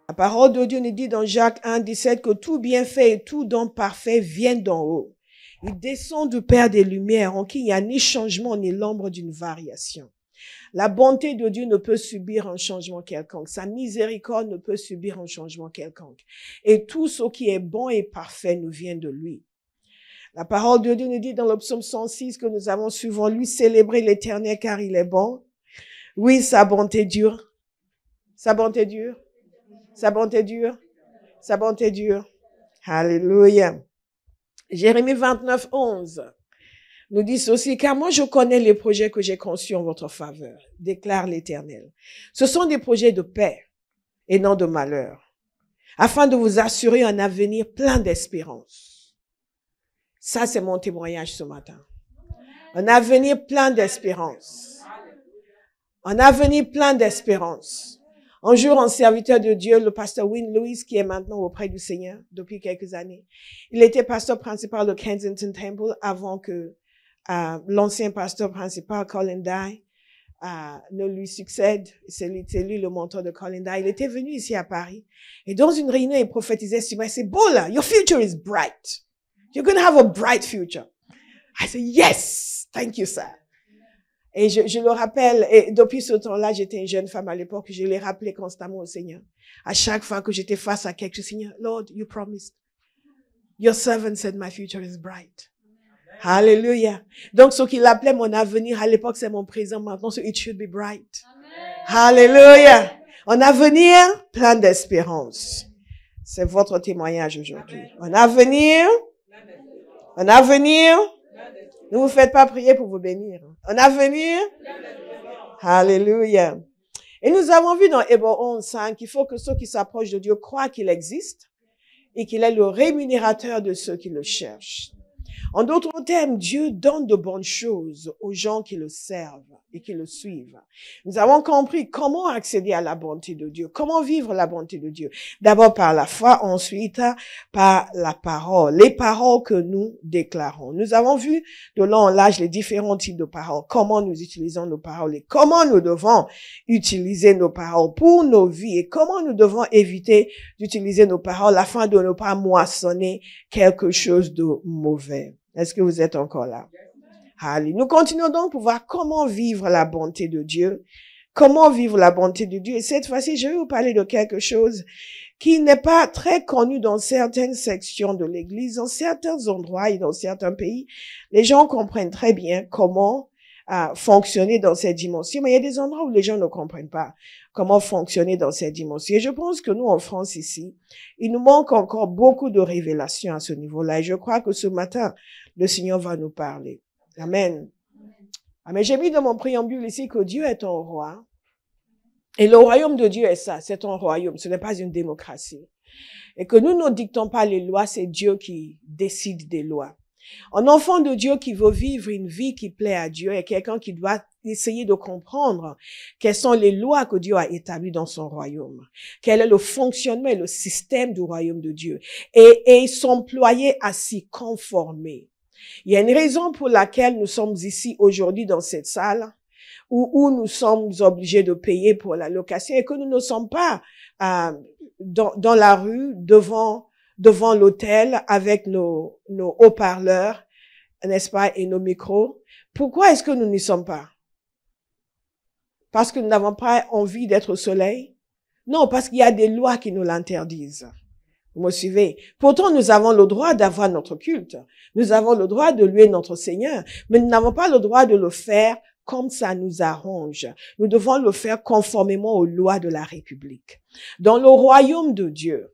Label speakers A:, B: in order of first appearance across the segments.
A: La parole de Dieu nous dit dans Jacques 1, 17 que tout bienfait et tout don parfait viennent d'en haut. Il descend du Père des Lumières en qui il n'y a ni changement ni l'ombre d'une variation. La bonté de Dieu ne peut subir un changement quelconque. Sa miséricorde ne peut subir un changement quelconque. Et tout ce qui est bon et parfait nous vient de lui. La parole de Dieu nous dit dans le psaume 106 que nous avons souvent lui célébrer l'Éternel car il est bon. Oui, sa bonté dure. Sa bonté dure. Sa bonté dure. Sa bonté dure. Alléluia. Jérémie 29, 11 nous dit ceci, car moi je connais les projets que j'ai conçus en votre faveur, déclare l'Éternel. Ce sont des projets de paix et non de malheur, afin de vous assurer un avenir plein d'espérance. Ça, c'est mon témoignage ce matin. Un avenir plein d'espérance. Un avenir plein d'espérance. Un jour, un serviteur de Dieu, le pasteur Win Lewis, qui est maintenant auprès du Seigneur depuis quelques années, il était pasteur principal de Kensington Temple avant que l'ancien pasteur principal, Colin Dye, ne lui succède. C'est lui le mentor de Colin Dye. Il était venu ici à Paris. Et dans une réunion, il prophétisait sur moi. C'est beau là. Your future is bright. You're going to have a bright future. I said, yes. Thank you, sir. Et je le rappelle, et depuis ce temps-là, j'étais une jeune femme à l'époque, je l'ai rappelé constamment au Seigneur. À chaque fois que j'étais face à quelque chose, Seigneur, Lord, you promised. Your servant said my future is bright. Hallelujah. Donc, ce qu'il appelait mon avenir à l'époque, c'est mon présent maintenant, so it should be bright. Hallelujah. Un avenir plein d'espérance. C'est votre témoignage aujourd'hui. Un avenir. Ne vous faites pas prier pour vous bénir. Un avenir. Hallelujah. Et nous avons vu dans Hébreux 11, 5 qu'il faut que ceux qui s'approchent de Dieu croient qu'il existe et qu'il est le rémunérateur de ceux qui le cherchent. En d'autres termes, Dieu donne de bonnes choses aux gens qui le servent et qui le suivent. Nous avons compris comment accéder à la bonté de Dieu, comment vivre la bonté de Dieu. D'abord par la foi, ensuite par la parole, les paroles que nous déclarons. Nous avons vu de long en large les différents types de paroles, comment nous utilisons nos paroles et comment nous devons utiliser nos paroles pour nos vies et comment nous devons éviter d'utiliser nos paroles afin de ne pas moissonner quelque chose de mauvais. Est-ce que vous êtes encore là? Allez, nous continuons donc pour voir comment vivre la bonté de Dieu. Comment vivre la bonté de Dieu. Et cette fois-ci, je vais vous parler de quelque chose qui n'est pas très connu dans certaines sections de l'Église, dans certains endroits et dans certains pays. Les gens comprennent très bien comment fonctionner dans cette dimension, mais il y a des endroits où les gens ne comprennent pas comment fonctionner dans cette dimension. Et je pense que nous, en France, ici, il nous manque encore beaucoup de révélations à ce niveau-là. Et je crois que ce matin, le Seigneur va nous parler. Amen. Amen. J'ai mis dans mon préambule ici que Dieu est un roi. Et le royaume de Dieu est ça. C'est un royaume. Ce n'est pas une démocratie. Et que nous ne dictons pas les lois, c'est Dieu qui décide des lois. Un enfant de Dieu qui veut vivre une vie qui plaît à Dieu est quelqu'un qui doit essayer de comprendre quelles sont les lois que Dieu a établies dans son royaume. Quel est le fonctionnement et le système du royaume de Dieu. Et s'employer à s'y conformer. Il y a une raison pour laquelle nous sommes ici aujourd'hui dans cette salle où nous sommes obligés de payer pour la location et que nous ne sommes pas dans la rue devant l'hôtel avec nos haut-parleurs, n'est-ce pas, et nos micros. Pourquoi est-ce que nous n'y sommes pas? Parce que nous n'avons pas envie d'être au soleil? Non, parce qu'il y a des lois qui nous l'interdisent. Vous me suivez? Pourtant, nous avons le droit d'avoir notre culte. Nous avons le droit de louer notre Seigneur. Mais nous n'avons pas le droit de le faire comme ça nous arrange. Nous devons le faire conformément aux lois de la République. Dans le royaume de Dieu,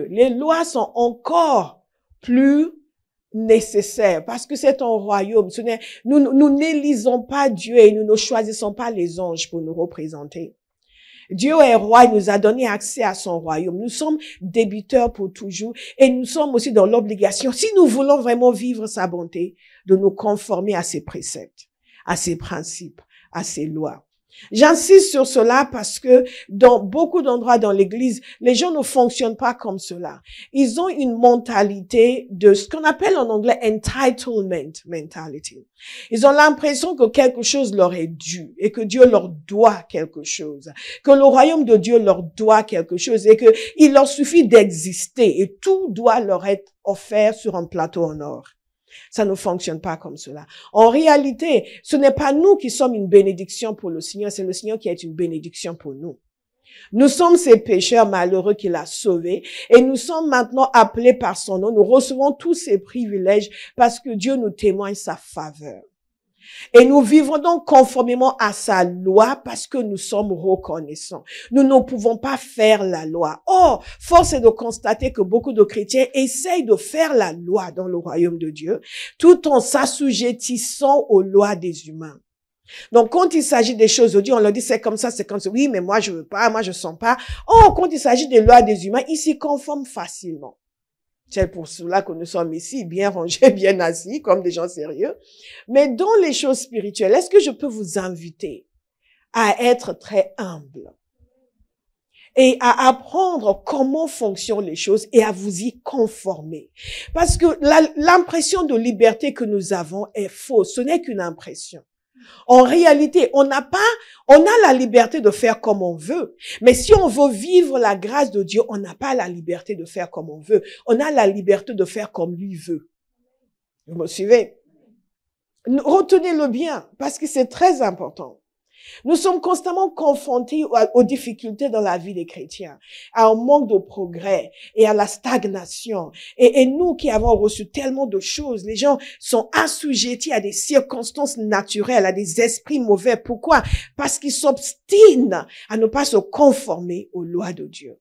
A: les lois sont encore plus nécessaires parce que c'est un royaume. Nous n'élisons pas Dieu et nous ne choisissons pas les anges pour nous représenter. Dieu est roi, il nous a donné accès à son royaume. Nous sommes débiteurs pour toujours et nous sommes aussi dans l'obligation, si nous voulons vraiment vivre sa bonté, de nous conformer à ses préceptes, à ses principes, à ses lois. J'insiste sur cela parce que dans beaucoup d'endroits dans l'église, les gens ne fonctionnent pas comme cela. Ils ont une mentalité de ce qu'on appelle en anglais entitlement mentality. Ils ont l'impression que quelque chose leur est dû et que Dieu leur doit quelque chose, que le royaume de Dieu leur doit quelque chose et que il leur suffit d'exister et tout doit leur être offert sur un plateau en or. Ça ne fonctionne pas comme cela. En réalité, ce n'est pas nous qui sommes une bénédiction pour le Seigneur, c'est le Seigneur qui est une bénédiction pour nous. Nous sommes ces pécheurs malheureux qu'il a sauvés et nous sommes maintenant appelés par son nom. Nous recevons tous ces privilèges parce que Dieu nous témoigne sa faveur. Et nous vivons donc conformément à sa loi parce que nous sommes reconnaissants. Nous ne pouvons pas faire la loi. Or, force est de constater que beaucoup de chrétiens essayent de faire la loi dans le royaume de Dieu tout en s'assujettissant aux lois des humains. Donc, quand il s'agit des choses de Dieu, on leur dit c'est comme ça, c'est comme ça. Oui, mais moi je veux pas, moi je sens pas. Or, quand il s'agit des lois des humains, ils s'y conforment facilement. C'est pour cela que nous sommes ici, bien rangés, bien assis, comme des gens sérieux. Mais dans les choses spirituelles, est-ce que je peux vous inviter à être très humble et à apprendre comment fonctionnent les choses et à vous y conformer? Parce que l'impression de liberté que nous avons est fausse. Ce n'est qu'une impression. En réalité, on a la liberté de faire comme on veut. Mais si on veut vivre la grâce de Dieu, on n'a pas la liberté de faire comme on veut. On a la liberté de faire comme lui veut. Vous me suivez? Retenez-le bien, parce que c'est très important. Nous sommes constamment confrontés aux difficultés dans la vie des chrétiens, à un manque de progrès et à la stagnation. Et nous qui avons reçu tellement de choses, les gens sont assujettis à des circonstances naturelles, à des esprits mauvais. Pourquoi? Parce qu'ils s'obstinent à ne pas se conformer aux lois de Dieu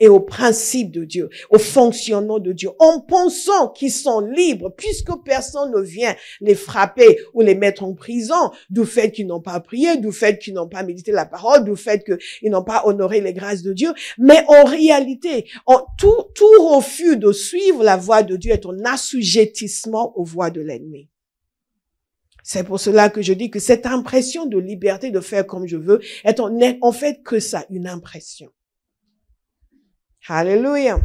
A: et aux principes de Dieu, au fonctionnement de Dieu, en pensant qu'ils sont libres, puisque personne ne vient les frapper ou les mettre en prison, du fait qu'ils n'ont pas prié, du fait qu'ils n'ont pas médité la parole, du fait qu'ils n'ont pas honoré les grâces de Dieu. Mais en réalité, tout refus de suivre la voie de Dieu est un assujettissement aux voies de l'ennemi. C'est pour cela que je dis que cette impression de liberté de faire comme je veux est en fait que ça, une impression. Alléluia.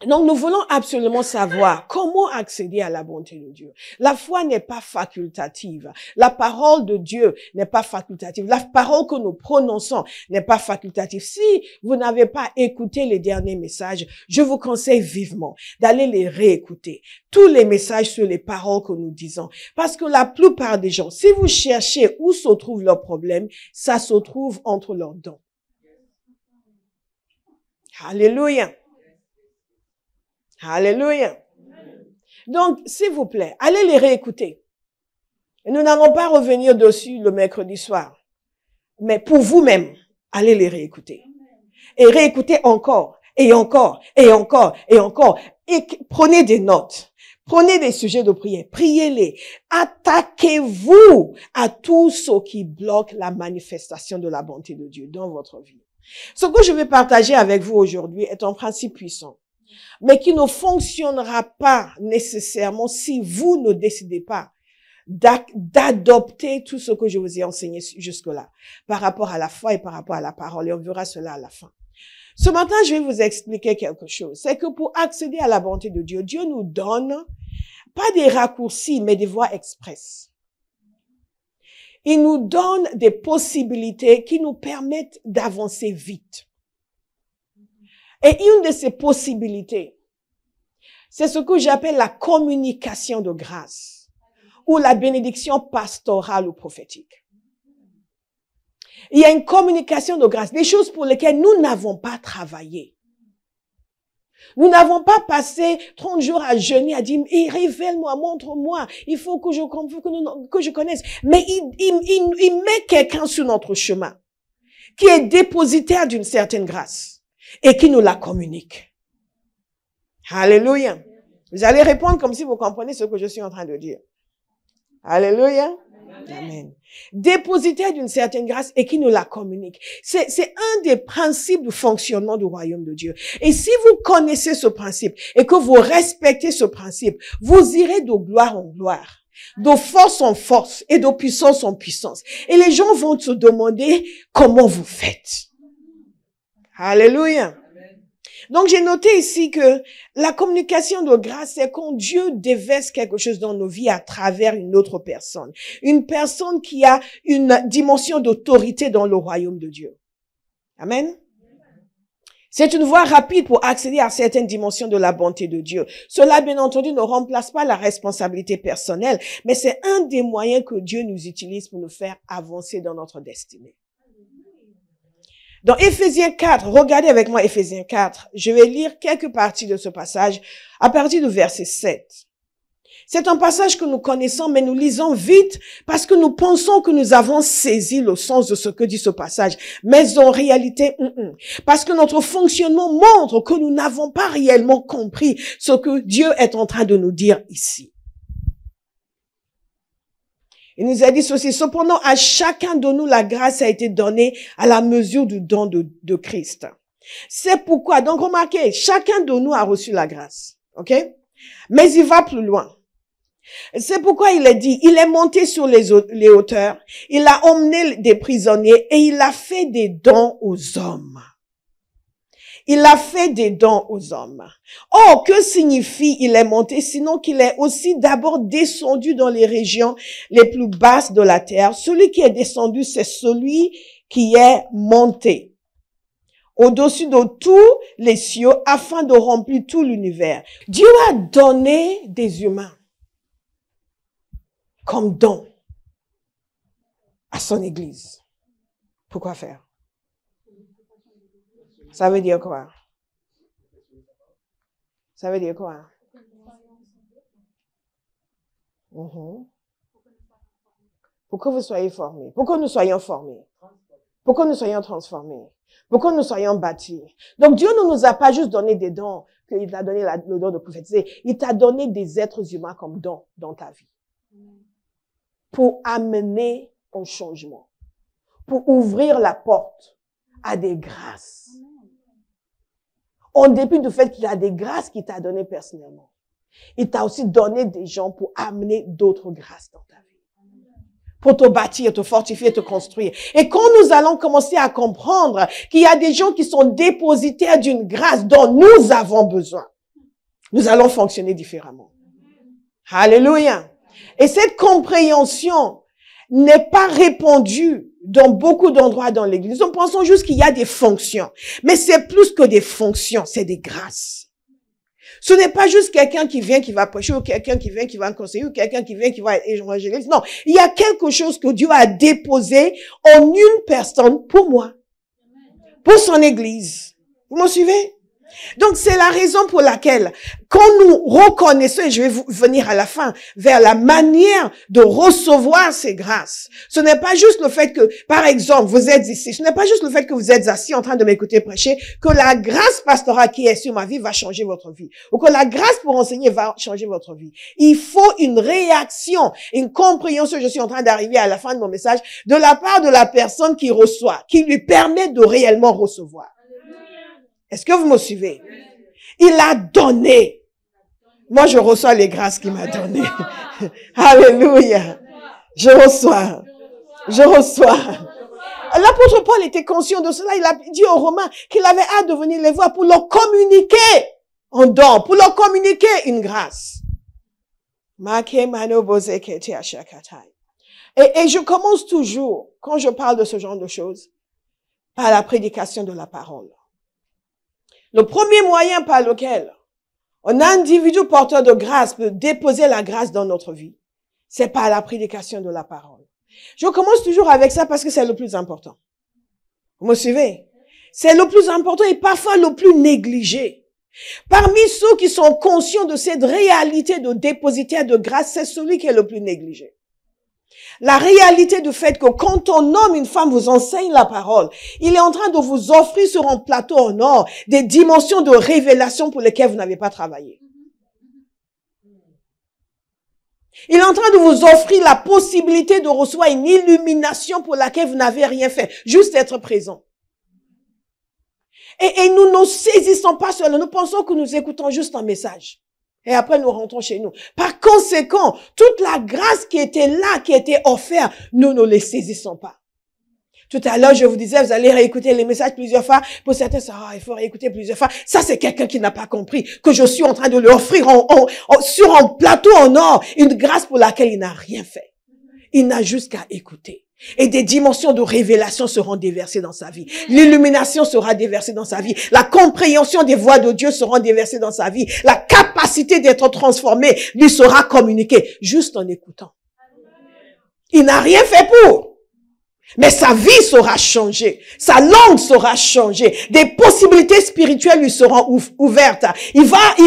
A: Donc, nous voulons absolument savoir comment accéder à la bonté de Dieu. La foi n'est pas facultative. La parole de Dieu n'est pas facultative. La parole que nous prononçons n'est pas facultative. Si vous n'avez pas écouté les derniers messages, je vous conseille vivement d'aller les réécouter. Tous les messages sur les paroles que nous disons. Parce que la plupart des gens, si vous cherchez où se trouve leur problème, ça se trouve entre leurs dents. Alléluia. Alléluia. Donc, s'il vous plaît, allez les réécouter. Et nous n'allons pas revenir dessus le mercredi soir. Mais pour vous-même, allez les réécouter. Et réécoutez encore, et encore, et encore, et encore. Et prenez des notes. Prenez des sujets de prière. Priez-les. Attaquez-vous à tout ce qui bloque la manifestation de la bonté de Dieu dans votre vie. Ce que je vais partager avec vous aujourd'hui est un principe puissant, mais qui ne fonctionnera pas nécessairement si vous ne décidez pas d'adopter tout ce que je vous ai enseigné jusque-là, par rapport à la foi et par rapport à la parole, et on verra cela à la fin. Ce matin, je vais vous expliquer quelque chose. C'est que pour accéder à la bonté de Dieu, Dieu nous donne pas des raccourcis, mais des voies expresses. Il nous donne des possibilités qui nous permettent d'avancer vite. Et une de ces possibilités, c'est ce que j'appelle la communication de grâce ou la bénédiction pastorale ou prophétique. Il y a une communication de grâce, des choses pour lesquelles nous n'avons pas travaillé. Nous n'avons pas passé 30 jours à jeûner, à dire, révèle-moi, montre-moi, il faut que je connaisse. Mais il met quelqu'un sur notre chemin, qui est dépositaire d'une certaine grâce, et qui nous la communique. Alléluia. Vous allez répondre comme si vous comprenez ce que je suis en train de dire. Alléluia. Amen. Dépositaire d'une certaine grâce et qui nous la communique. C'est un des principes du fonctionnement du royaume de Dieu. Et si vous connaissez ce principe et que vous respectez ce principe, vous irez de gloire en gloire. de force en force et de puissance en puissance. Et les gens vont se demander comment vous faites. Alléluia. Donc, j'ai noté ici que la communication de grâce, c'est quand Dieu déverse quelque chose dans nos vies à travers une autre personne. Une personne qui a une dimension d'autorité dans le royaume de Dieu. Amen. C'est une voie rapide pour accéder à certaines dimensions de la bonté de Dieu. Cela, bien entendu, ne remplace pas la responsabilité personnelle, mais c'est un des moyens que Dieu nous utilise pour nous faire avancer dans notre destinée. Dans Éphésiens 4, regardez avec moi Éphésiens 4, je vais lire quelques parties de ce passage à partir du verset 7. C'est un passage que nous connaissons, mais nous lisons vite parce que nous pensons que nous avons saisi le sens de ce que dit ce passage. Mais en réalité, parce que notre fonctionnement montre que nous n'avons pas réellement compris ce que Dieu est en train de nous dire ici. Il nous a dit ceci, cependant à chacun de nous la grâce a été donnée à la mesure du don de Christ. C'est pourquoi, donc remarquez, chacun de nous a reçu la grâce, ok? Mais il va plus loin. C'est pourquoi il est dit, il est monté sur les hauteurs, il a emmené des prisonniers et il a fait des dons aux hommes. Il a fait des dons aux hommes. Or, que signifie il est monté, sinon qu'il est aussi d'abord descendu dans les régions les plus basses de la terre. Celui qui est descendu, c'est celui qui est monté au-dessus de tous les cieux afin de remplir tout l'univers. Dieu a donné des humains comme don à son Église. Pourquoi faire? Ça veut dire quoi? Ça veut dire quoi? Pour que vous soyez formés. Pour que nous soyons formés. Pour que nous soyons transformés. Pour que nous soyons bâtis. Donc Dieu ne nous a pas juste donné des dons, qu'il t'a donné le don de prophétiser. Il t'a donné des êtres humains comme dons dans ta vie. Pour amener un changement. Pour ouvrir la porte à des grâces. En dépit du fait qu'il y a des grâces qu'il t'a données personnellement. Il t'a aussi donné des gens pour amener d'autres grâces dans ta vie. Pour te bâtir, te fortifier, te construire. Et quand nous allons commencer à comprendre qu'il y a des gens qui sont dépositaires d'une grâce dont nous avons besoin, nous allons fonctionner différemment. Alléluia. Et cette compréhension n'est pas répandue dans beaucoup d'endroits dans l'église. Nous pensons juste qu'il y a des fonctions. Mais c'est plus que des fonctions, c'est des grâces. Ce n'est pas juste quelqu'un qui vient, qui va prêcher, ou quelqu'un qui vient, qui va conseiller, ou quelqu'un qui vient, qui va être évangéliste. Non, il y a quelque chose que Dieu a déposé en une personne pour moi. Pour son église. Vous me suivez? Donc, c'est la raison pour laquelle, quand nous reconnaissons, et je vais venir à la fin, vers la manière de recevoir ces grâces, ce n'est pas juste le fait que, par exemple, vous êtes ici, ce n'est pas juste le fait que vous êtes assis en train de m'écouter prêcher, que la grâce pastorale qui est sur ma vie va changer votre vie, ou que la grâce pour enseigner va changer votre vie. Il faut une réaction, une compréhension, je suis en train d'arriver à la fin de mon message, de la part de la personne qui reçoit, qui lui permet de réellement recevoir. Est-ce que vous me suivez? Il a donné. Moi, je reçois les grâces qu'il m'a données. Alléluia. Je reçois. Je reçois. L'apôtre Paul était conscient de cela. Il a dit aux Romains qu'il avait hâte de venir les voir pour leur communiquer un don, pour leur communiquer une grâce. Et je commence toujours, quand je parle de ce genre de choses, par la prédication de la parole. Le premier moyen par lequel un individu porteur de grâce peut déposer la grâce dans notre vie, c'est par la prédication de la parole. Je commence toujours avec ça parce que c'est le plus important. Vous me suivez? C'est le plus important et parfois le plus négligé. Parmi ceux qui sont conscients de cette réalité de dépositaire de grâce, c'est celui qui est le plus négligé. La réalité du fait que quand un homme, une femme vous enseigne la parole, il est en train de vous offrir sur un plateau en or des dimensions de révélation pour lesquelles vous n'avez pas travaillé. Il est en train de vous offrir la possibilité de recevoir une illumination pour laquelle vous n'avez rien fait, juste être présent. Et nous ne saisissons pas cela, nous pensons que nous écoutons juste un message. Et après, nous rentrons chez nous. Par contre, conséquent, toute la grâce qui était là, qui était offerte, nous ne les saisissons pas. Tout à l'heure, je vous disais, vous allez réécouter les messages plusieurs fois. Pour certains, ça, il faut réécouter plusieurs fois. Ça, c'est quelqu'un qui n'a pas compris que je suis en train de lui offrir sur un plateau en or une grâce pour laquelle il n'a rien fait. Il n'a juste qu'à écouter. Et des dimensions de révélation seront déversées dans sa vie. L'illumination sera déversée dans sa vie. La compréhension des voies de Dieu sera déversée dans sa vie. La capacité d'être transformé lui sera communiquée juste en écoutant. Il n'a rien fait pour. Mais sa vie sera changée. Sa langue sera changée. Des possibilités spirituelles lui seront ouvertes. Il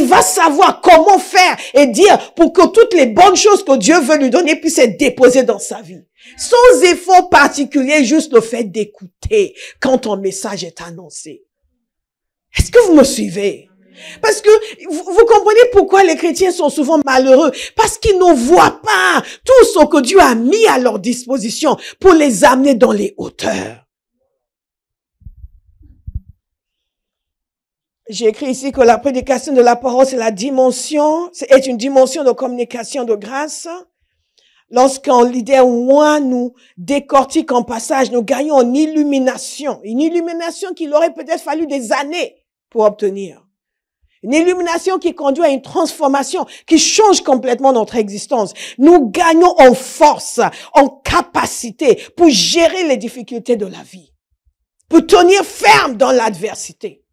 A: va savoir comment faire et dire pour que toutes les bonnes choses que Dieu veut lui donner puissent être déposées dans sa vie. Sans effort particulier, juste le fait d'écouter quand ton message est annoncé. Est-ce que vous me suivez? Parce que vous comprenez pourquoi les chrétiens sont souvent malheureux. Parce qu'ils ne voient pas tout ce que Dieu a mis à leur disposition pour les amener dans les hauteurs. J'ai écrit ici que la prédication de la parole, c'est une dimension de communication de grâce. Lorsqu'un leader ou moi nous décortique en passage, nous gagnons en illumination. Une illumination qu'il aurait peut-être fallu des années pour obtenir. Une illumination qui conduit à une transformation, qui change complètement notre existence. Nous gagnons en force, en capacité pour gérer les difficultés de la vie. Pour tenir ferme dans l'adversité.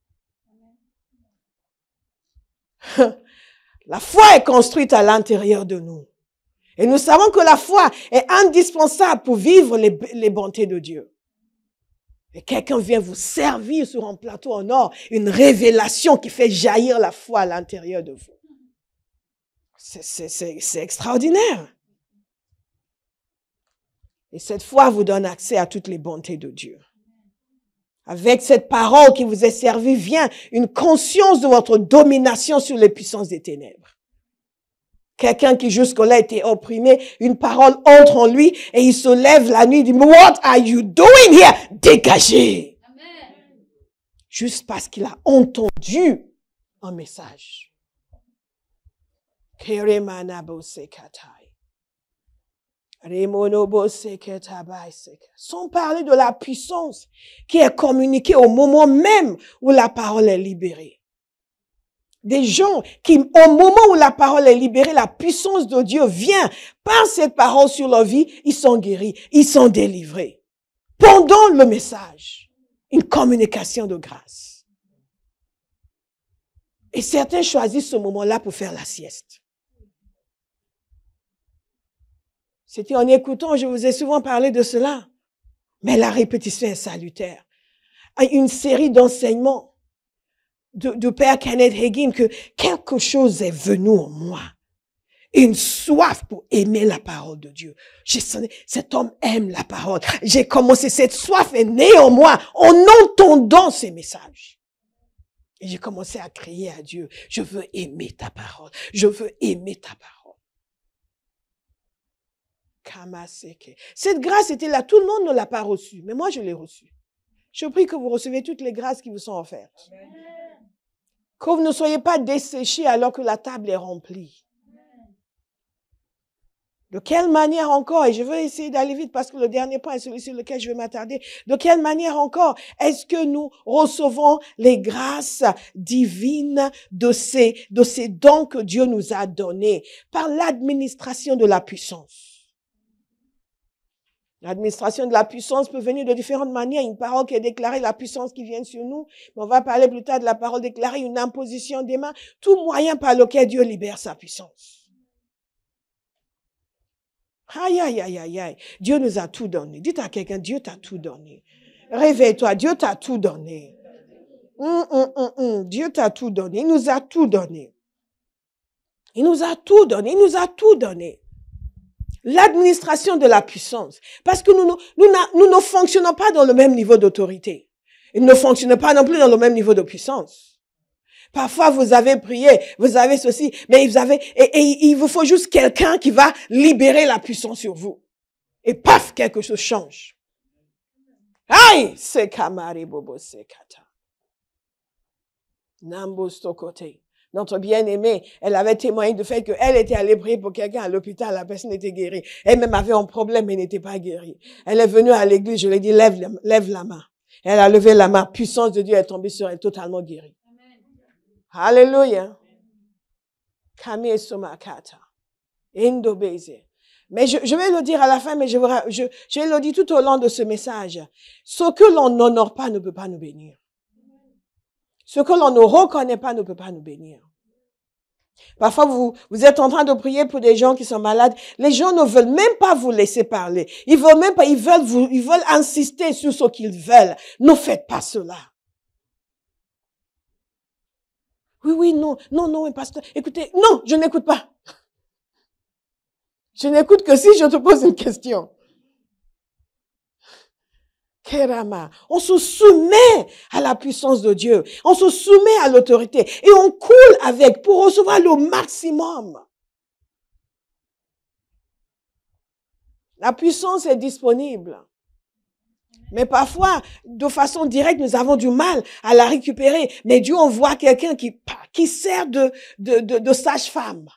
A: La foi est construite à l'intérieur de nous. Et nous savons que la foi est indispensable pour vivre les bontés de Dieu. Et quelqu'un vient vous servir sur un plateau en or, une révélation qui fait jaillir la foi à l'intérieur de vous. C'est extraordinaire. Et cette foi vous donne accès à toutes les bontés de Dieu. Avec cette parole qui vous est servie vient une conscience de votre domination sur les puissances des ténèbres. Quelqu'un qui jusque-là était opprimé, une parole entre en lui et il se lève la nuit et dit, what are you doing here? Dégagez. Amen. Juste parce qu'il a entendu un message. Sans parler de la puissance qui est communiquée au moment même où la parole est libérée. Des gens qui, au moment où la parole est libérée, la puissance de Dieu vient par cette parole sur leur vie, ils sont guéris, ils sont délivrés. Pendant le message, une communication de grâce. Et certains choisissent ce moment-là pour faire la sieste. C'était en écoutant, je vous ai souvent parlé de cela. Mais la répétition est salutaire. Une série d'enseignements de Père Kenneth Hagin que quelque chose est venu en moi. Une soif pour aimer la parole de Dieu. J'ai sonné, cet homme aime la parole. J'ai commencé, cette soif est née en moi en entendant ces messages. Et j'ai commencé à crier à Dieu, je veux aimer ta parole. Je veux aimer ta parole. Kamaseke. Cette grâce était là, tout le monde ne l'a pas reçue, mais moi je l'ai reçue. Je prie que vous recevez toutes les grâces qui vous sont offertes. Amen. Que vous ne soyez pas desséchés alors que la table est remplie. De quelle manière encore, et je veux essayer d'aller vite parce que le dernier point est celui sur lequel je vais m'attarder, de quelle manière encore est-ce que nous recevons les grâces divines de ces dons que Dieu nous a donnés par l'administration de la puissance? L'administration de la puissance peut venir de différentes manières. Une parole qui est déclarée, la puissance qui vient sur nous. Mais on va parler plus tard de la parole déclarée, une imposition des mains. Tout moyen par lequel Dieu libère sa puissance. Aïe, aïe, aïe, aïe, aïe. Dieu nous a tout donné. Dites à quelqu'un, Dieu t'a tout donné. Réveille-toi, Dieu t'a tout donné. Dieu t'a tout donné. Il nous a tout donné. Il nous a tout donné. Il nous a tout donné. L'administration de la puissance. Parce que nous ne fonctionnons pas dans le même niveau d'autorité. Ils ne fonctionnent pas non plus dans le même niveau de puissance. Parfois, vous avez prié, vous avez ceci, mais il vous faut juste quelqu'un qui va libérer la puissance sur vous. Et paf, quelque chose change. Aïe! C'est Kamari Bobo Sekata. Nambo Stokote. Notre bien-aimée, elle avait témoigné du fait qu'elle était allée prier pour quelqu'un à l'hôpital, la personne était guérie. Elle-même avait un problème, mais n'était pas guérie. Elle est venue à l'église, je lui ai dit, lève la main. Elle a levé la main, puissance de Dieu est tombée sur elle, totalement guérie. Amen. Alléluia. Kami Somakata. Indobeze. Mais je vais le dire à la fin, mais je vais le dire tout au long de ce message. Ce que l'on n'honore pas ne peut pas nous bénir. Ce que l'on ne reconnaît pas ne peut pas nous bénir. Parfois, vous êtes en train de prier pour des gens qui sont malades. Les gens ne veulent même pas vous laisser parler. Ils veulent insister sur ce qu'ils veulent. Ne faites pas cela. Oui, non, pasteur. Écoutez, non, je n'écoute pas. Je n'écoute que si je te pose une question. Kerama. On se soumet à la puissance de Dieu. On se soumet à l'autorité. Et on coule avec pour recevoir le maximum. La puissance est disponible. Mais parfois, de façon directe, nous avons du mal à la récupérer. Mais Dieu envoie quelqu'un qui sert de sage-femme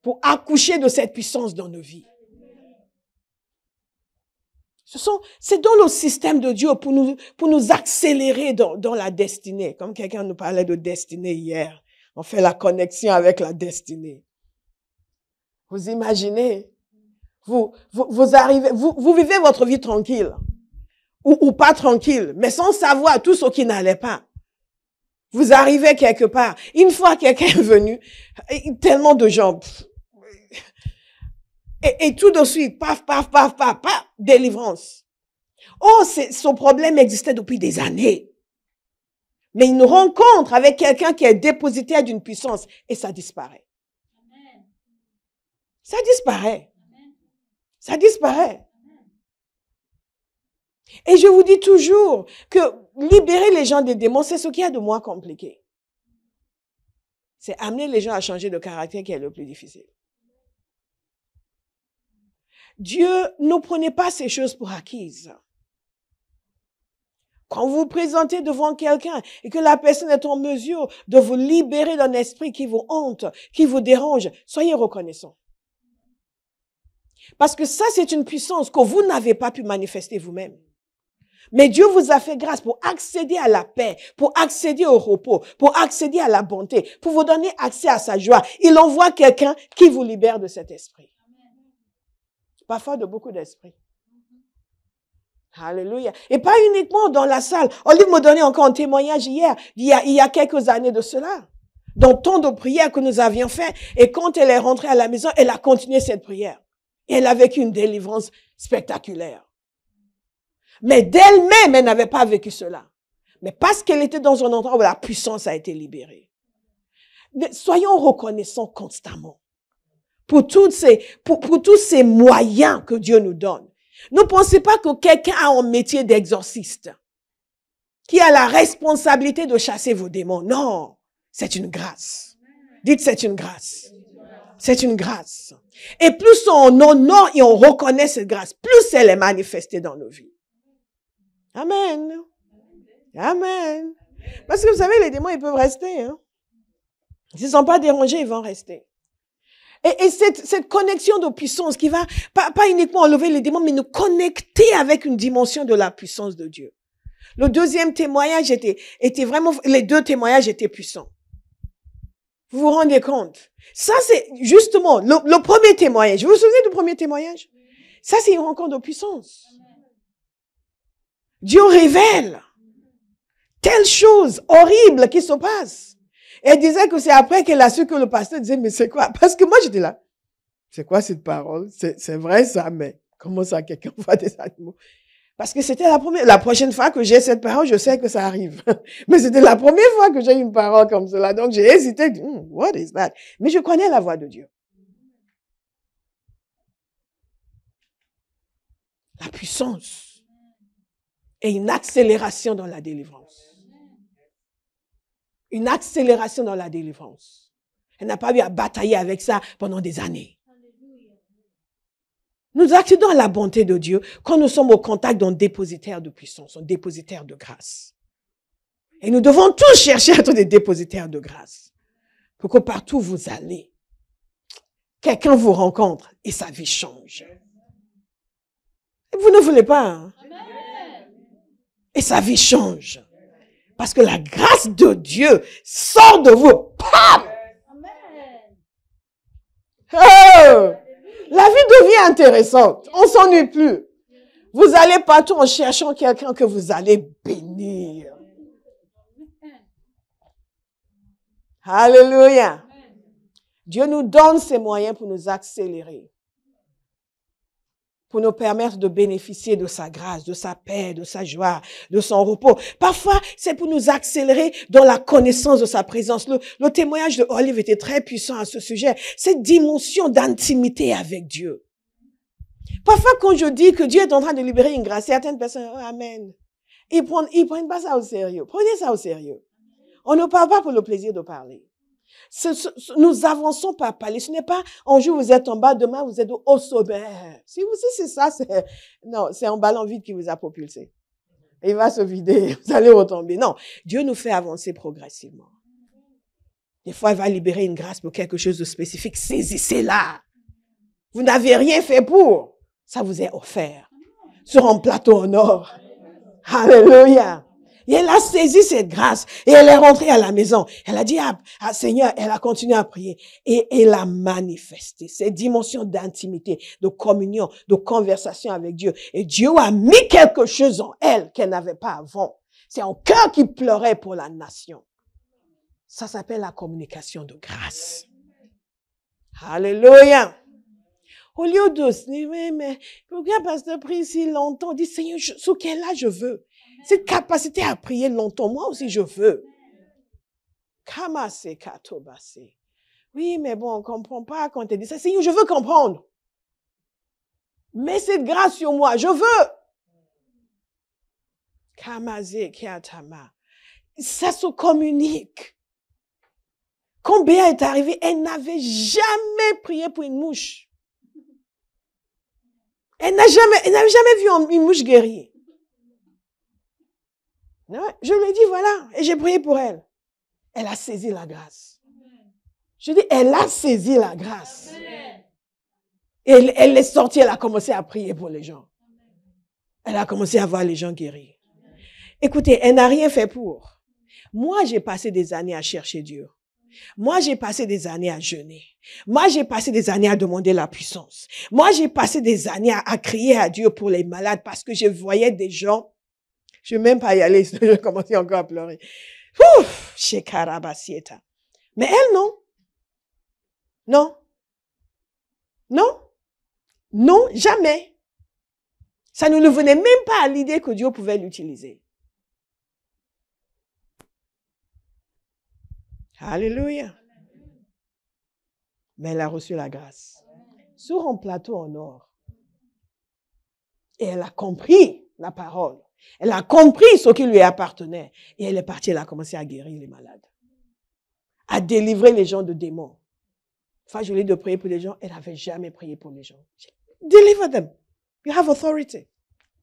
A: pour accoucher de cette puissance dans nos vies. C'est dans le système de Dieu pour nous accélérer dans la destinée. Comme quelqu'un nous parlait de destinée hier. On fait la connexion avec la destinée. Vous imaginez? Vous arrivez, vous vivez votre vie tranquille. Ou pas tranquille, mais sans savoir tout ce qui n'allait pas. Vous arrivez quelque part. Une fois quelqu'un est venu, tellement de gens. Et tout de suite, paf, délivrance. Oh, ce problème existait depuis des années. Mais une rencontre avec quelqu'un qui est dépositaire d'une puissance et ça disparaît. Ça disparaît. Ça disparaît. Et je vous dis toujours que libérer les gens des démons, c'est ce qu'il y a de moins compliqué. C'est amener les gens à changer de caractère qui est le plus difficile. Dieu, ne prenez pas ces choses pour acquises. Quand vous vous présentez devant quelqu'un et que la personne est en mesure de vous libérer d'un esprit qui vous hante, qui vous dérange, soyez reconnaissants. Parce que ça, c'est une puissance que vous n'avez pas pu manifester vous-même. Mais Dieu vous a fait grâce pour accéder à la paix, pour accéder au repos, pour accéder à la bonté, pour vous donner accès à sa joie. Il envoie quelqu'un qui vous libère de cet esprit. Parfois de beaucoup d'esprits. Alléluia. Et pas uniquement dans la salle. Olive me donnait encore un témoignage hier, il y a quelques années de cela. Dans tant de prières que nous avions fait. Et quand elle est rentrée à la maison, elle a continué cette prière. Et elle a vécu une délivrance spectaculaire. Mais d'elle-même, elle n'avait pas vécu cela. Mais parce qu'elle était dans un endroit où la puissance a été libérée. Mais soyons reconnaissants constamment pour tous ces moyens que Dieu nous donne. Ne pensez pas que quelqu'un a un métier d'exorciste, qui a la responsabilité de chasser vos démons. Non, c'est une grâce. Dites, c'est une grâce. C'est une grâce. Et plus on honore et on reconnaît cette grâce, plus elle est manifestée dans nos vies. Amen. Amen. Parce que vous savez, les démons, ils peuvent rester. Hein? S'ils ne sont pas dérangés, ils vont rester. Et cette connexion de puissance qui va pas uniquement enlever les démons, mais nous connecter avec une dimension de la puissance de Dieu. Le deuxième témoignage était vraiment, les deux témoignages étaient puissants. Vous vous rendez compte? Ça, c'est justement le premier témoignage. Vous vous souvenez du premier témoignage? Ça, c'est une rencontre de puissance. Dieu révèle telle chose horrible qui se passe. Et elle disait que c'est après qu'elle a su que le pasteur disait, mais c'est quoi? Parce que moi, j'étais là. C'est quoi cette parole? C'est vrai ça, mais comment ça, quelqu'un voit des animaux? Parce que c'était la prochaine fois que j'ai cette parole, je sais que ça arrive. Mais c'était la première fois que j'ai une parole comme cela. Donc, j'ai hésité. What is that? Mais je connais la voix de Dieu. La puissance. Et une accélération dans la délivrance. Une accélération dans la délivrance. Elle n'a pas eu à batailler avec ça pendant des années. Nous accédons à la bonté de Dieu quand nous sommes au contact d'un dépositaire de puissance, un dépositaire de grâce. Et nous devons tous chercher à être des dépositaires de grâce. pour que partout où vous allez, quelqu'un vous rencontre et sa vie change. Et vous ne voulez pas, hein? Et sa vie change. Parce que la grâce de Dieu sort de vous. Pam! Oh! La vie devient intéressante. On s'ennuie plus. Vous allez partout en cherchant quelqu'un que vous allez bénir. Alléluia. Dieu nous donne ces moyens pour nous accélérer, pour nous permettre de bénéficier de sa grâce, de sa paix, de sa joie, de son repos. Parfois, c'est pour nous accélérer dans la connaissance de sa présence. Le témoignage de Olive était très puissant à ce sujet. Cette dimension d'intimité avec Dieu. Parfois, quand je dis que Dieu est en train de libérer une grâce, certaines personnes, oh, amen. Ils prennent pas ça au sérieux. Prenez ça au sérieux. On ne parle pas pour le plaisir de parler. Nous avançons par palier. Ce n'est pas un jour vous êtes en bas, demain vous êtes au sommet. Si c'est ça, c'est un ballon vide qui vous a propulsé. Il va se vider, vous allez retomber. Non, Dieu nous fait avancer progressivement. Des fois, il va libérer une grâce pour quelque chose de spécifique. Saisissez-la. Vous n'avez rien fait pour. Ça vous est offert. Sur un plateau en or. Alléluia. Et elle a saisi cette grâce et elle est rentrée à la maison. Elle a dit à Seigneur, elle a continué à prier et elle a manifesté cette dimension d'intimité, de communion, de conversation avec Dieu. Et Dieu a mis quelque chose en elle qu'elle n'avait pas avant. C'est un cœur qui pleurait pour la nation. Ça s'appelle la communication de grâce. Alléluia. Au lieu de se dire, mais pourquoi pasteur prie si longtemps? Dit, Seigneur, sous quel âge je veux? Cette capacité à prier longtemps, moi aussi je veux. Kamase katobase. Oui, mais bon, on ne comprend pas quand tu dis ça. Seigneur, je veux comprendre. Mets cette grâce sur moi, je veux. Kamase kiatama. Ça se communique. Quand Béa est arrivée, elle n'avait jamais prié pour une mouche. Elle n'avait jamais vu une mouche guérie. Je lui ai dit, voilà, et j'ai prié pour elle. Elle a saisi la grâce. Je dis, elle a saisi la grâce. Et elle est sortie, elle a commencé à prier pour les gens. Elle a commencé à voir les gens guéris. Écoutez, elle n'a rien fait pour. Moi, j'ai passé des années à chercher Dieu. Moi, j'ai passé des années à jeûner. Moi, j'ai passé des années à demander la puissance. Moi, j'ai passé des années à crier à Dieu pour les malades parce que je voyais des gens. Je ne vais même pas y aller, je commençais encore à pleurer. Ouf, chez Karabasieta. Mais elle, non. Non. Non. Non, jamais. Ça ne lui venait même pas à l'idée que Dieu pouvait l'utiliser. Alléluia. Mais elle a reçu la grâce. Sur un plateau en or. Et elle a compris la parole. Elle a compris ce qui lui appartenait. Et elle est partie, elle a commencé à guérir les malades. À délivrer les gens de démons. Enfin, je lui ai dit de prier pour les gens. Elle n'avait jamais prié pour les gens. Deliver them. You have authority.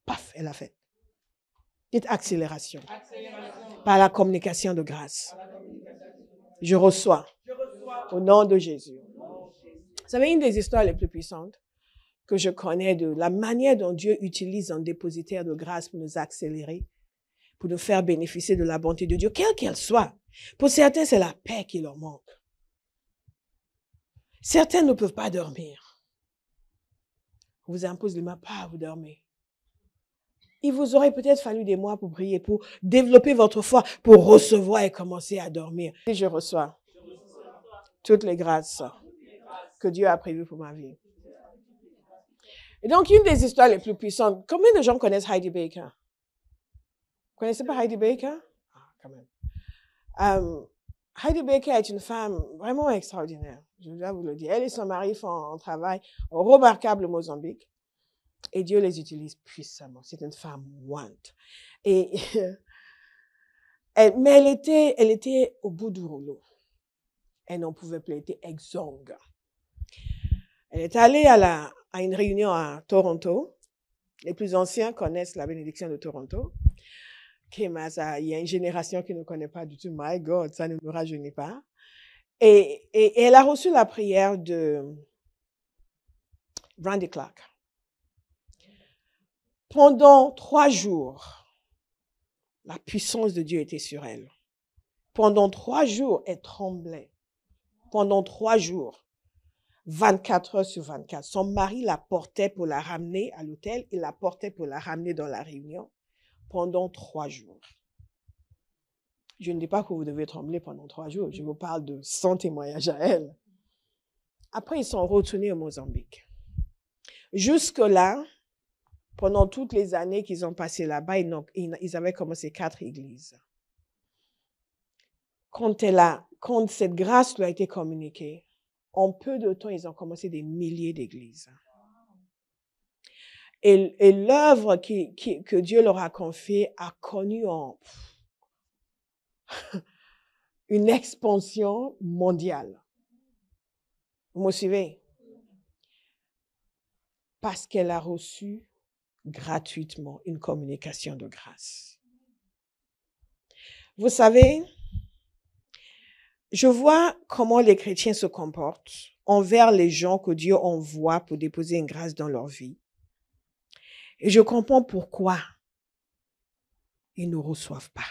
A: Paf, elle a fait. Dites accélération. Par la communication de grâce. Je reçois. Au nom de Jésus. Vous savez, une des histoires les plus puissantes que je connais de la manière dont Dieu utilise un dépositaire de grâce pour nous accélérer, pour nous faire bénéficier de la bonté de Dieu, quelle qu'elle soit. Pour certains, c'est la paix qui leur manque. Certains ne peuvent pas dormir. On vous impose les mains, pas vous dormez. Il vous aurait peut-être fallu des mois pour prier, pour développer votre foi, pour recevoir et commencer à dormir. Et je reçois toutes les grâces que Dieu a prévues pour ma vie. Et donc, une des histoires les plus puissantes, combien de gens connaissent Heidi Baker? Vous connaissez pas Heidi Baker? Ah, quand même. Heidi Baker est une femme vraiment extraordinaire, je dois vous le dire. Elle et son mari font un travail remarquable au Mozambique. Et Dieu les utilise puissamment. C'est une femme mointe. Mais elle était au bout du rouleau. Elle n'en pouvait plus, elle était exsangue. Elle est allée à une réunion à Toronto. Les plus anciens connaissent la bénédiction de Toronto. Il y a une génération qui ne connaît pas du tout. My God, ça ne nous rajeunit pas. Et elle a reçu la prière de Randy Clark. Pendant 3 jours, la puissance de Dieu était sur elle. Pendant 3 jours, elle tremblait. Pendant 3 jours, 24 heures sur 24. Son mari la portait pour la ramener à l'hôtel. Il la portait pour la ramener dans la réunion pendant 3 jours. Je ne dis pas que vous devez trembler pendant 3 jours. Je vous parle de son témoignage à elle. Après, ils sont retournés au Mozambique. Jusque-là, pendant toutes les années qu'ils ont passées là-bas, ils avaient commencé 4 églises. Quand cette grâce leur a été communiquée, en peu de temps, ils ont commencé des milliers d'églises. Et l'œuvre que Dieu leur a confiée a connu une expansion mondiale. Vous me suivez? Parce qu'elle a reçu gratuitement une communication de grâce. Vous savez, je vois comment les chrétiens se comportent envers les gens que Dieu envoie pour déposer une grâce dans leur vie. Et je comprends pourquoi ils ne reçoivent pas.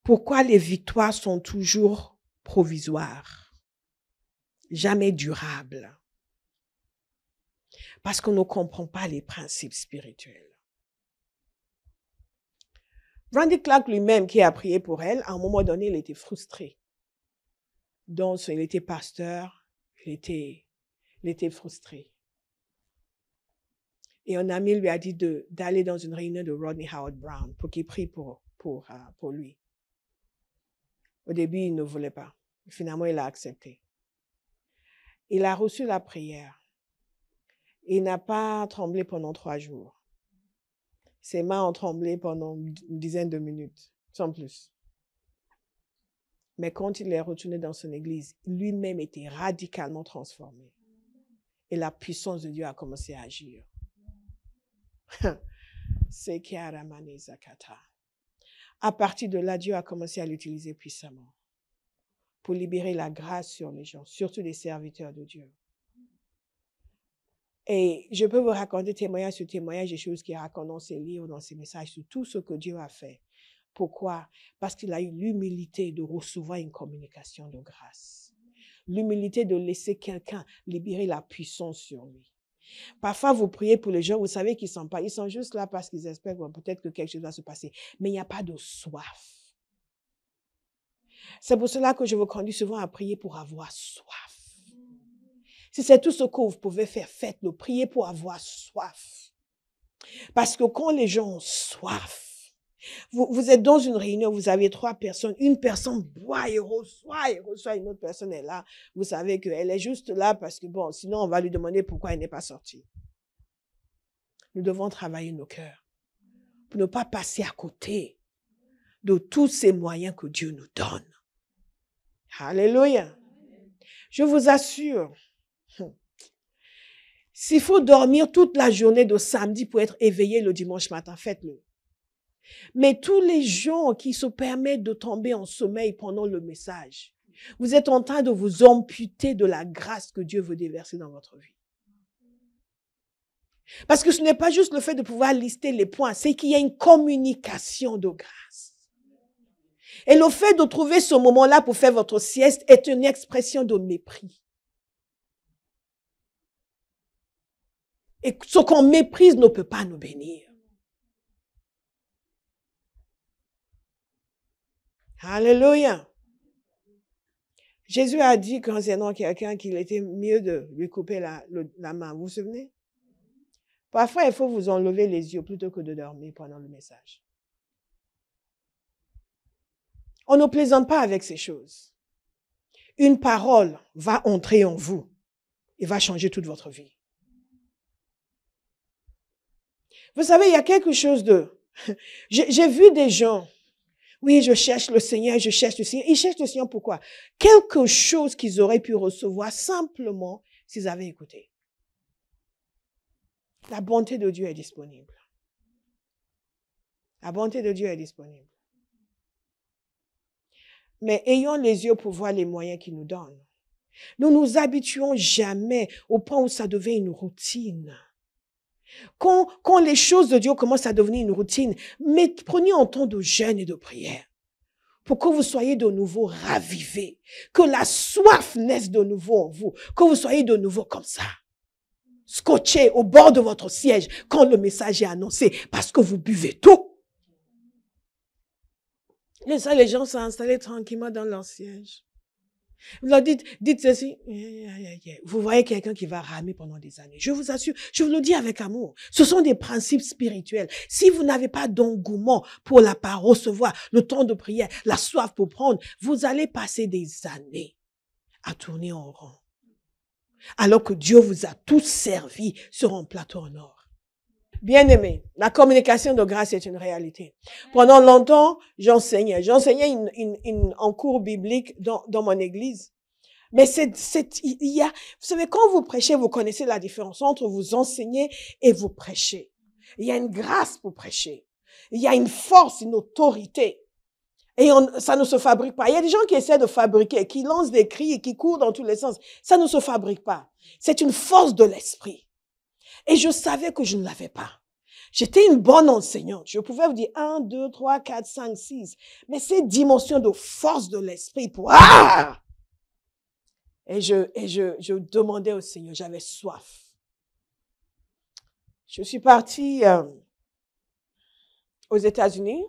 A: Pourquoi les victoires sont toujours provisoires, jamais durables. Parce qu'on ne comprend pas les principes spirituels. Randy Clark lui-même, qui a prié pour elle, à un moment donné, il était frustré. Donc, il était pasteur, il était frustré. Et un ami lui a dit d'aller dans une réunion de Rodney Howard Brown pour qu'il prie pour lui. Au début, il ne voulait pas. Finalement, il a accepté. Il a reçu la prière. Il n'a pas tremblé pendant 3 jours. Ses mains ont tremblé pendant une dizaine de minutes, sans plus. Mais quand il est retourné dans son église, lui-même était radicalement transformé. Et la puissance de Dieu a commencé à agir. C'est Kiaramane Zakata. À partir de là, Dieu a commencé à l'utiliser puissamment pour libérer la grâce sur les gens, surtout les serviteurs de Dieu. Et je peux vous raconter témoignage sur témoignage des choses qu'il raconte dans ses livres, dans ses messages, sur tout ce que Dieu a fait. Pourquoi? Parce qu'il a eu l'humilité de recevoir une communication de grâce. L'humilité de laisser quelqu'un libérer la puissance sur lui. Parfois, vous priez pour les gens, vous savez qu'ils sont pas, ils sont juste là parce qu'ils espèrent peut-être que quelque chose va se passer. Mais il n'y a pas de soif. C'est pour cela que je vous conduis souvent à prier pour avoir soif. Si c'est tout ce que vous pouvez faire, faites-le. Priez pour avoir soif. Parce que quand les gens ont soif, vous êtes dans une réunion, vous avez 3 personnes, une personne boit et reçoit, une autre personne est là. Vous savez qu'elle est juste là parce que bon, sinon on va lui demander pourquoi elle n'est pas sortie. Nous devons travailler nos cœurs pour ne pas passer à côté de tous ces moyens que Dieu nous donne. Alléluia. Je vous assure, s'il faut dormir toute la journée de samedi pour être éveillé le dimanche matin, faites-le. Mais tous les gens qui se permettent de tomber en sommeil pendant le message, vous êtes en train de vous amputer de la grâce que Dieu veut déverser dans votre vie. Parce que ce n'est pas juste le fait de pouvoir lister les points, c'est qu'il y a une communication de grâce. Et le fait de trouver ce moment-là pour faire votre sieste est une expression de mépris. Et ce qu'on méprise ne peut pas nous bénir. Alléluia. Jésus a dit concernant quelqu'un qu'il était mieux de lui couper la main. Vous vous souvenez? Parfois, il faut vous enlever les yeux plutôt que de dormir pendant le message. On ne plaisante pas avec ces choses. Une parole va entrer en vous et va changer toute votre vie. Vous savez, il y a quelque chose de... J'ai vu des gens, oui, je cherche le Seigneur, je cherche le Seigneur. Ils cherchent le Seigneur pourquoi? Quelque chose qu'ils auraient pu recevoir simplement s'ils avaient écouté. La bonté de Dieu est disponible. La bonté de Dieu est disponible. mais ayons les yeux pour voir les moyens qu'il nous donne. Nous nous habituons jamais au point où ça devient une routine. Quand les choses de Dieu commencent à devenir une routine, mais prenez un temps de jeûne et de prière pour que vous soyez de nouveau ravivés, que la soif naisse de nouveau en vous, que vous soyez de nouveau comme ça, scotché au bord de votre siège quand le message est annoncé, parce que vous buvez tout. Et ça, les gens sont installés tranquillement dans leur siège. Vous leur dites ceci. Vous voyez quelqu'un qui va ramer pendant des années. Je vous assure, je vous le dis avec amour. Ce sont des principes spirituels. Si vous n'avez pas d'engouement pour la parole, recevoir le temps de prière, la soif pour prendre, vous allez passer des années à tourner en rond. Alors que Dieu vous a tous servi sur un plateau en or. Bien-aimés, la communication de grâce est une réalité. Pendant longtemps, j'enseignais en cours biblique dans mon église. Mais vous savez, quand vous prêchez, vous connaissez la différence entre vous enseigner et vous prêcher. Il y a une grâce pour prêcher. Il y a une force, une autorité. Et ça ne se fabrique pas. Il y a des gens qui essaient de fabriquer, qui lancent des cris et qui courent dans tous les sens. Ça ne se fabrique pas. C'est une force de l'esprit. Et je savais que je ne l'avais pas. J'étais une bonne enseignante. Je pouvais vous dire 1, 2, 3, 4, 5, 6. Mais ces dimensions de force de l'esprit pour... Et je demandais au Seigneur, j'avais soif. Je suis partie aux États-Unis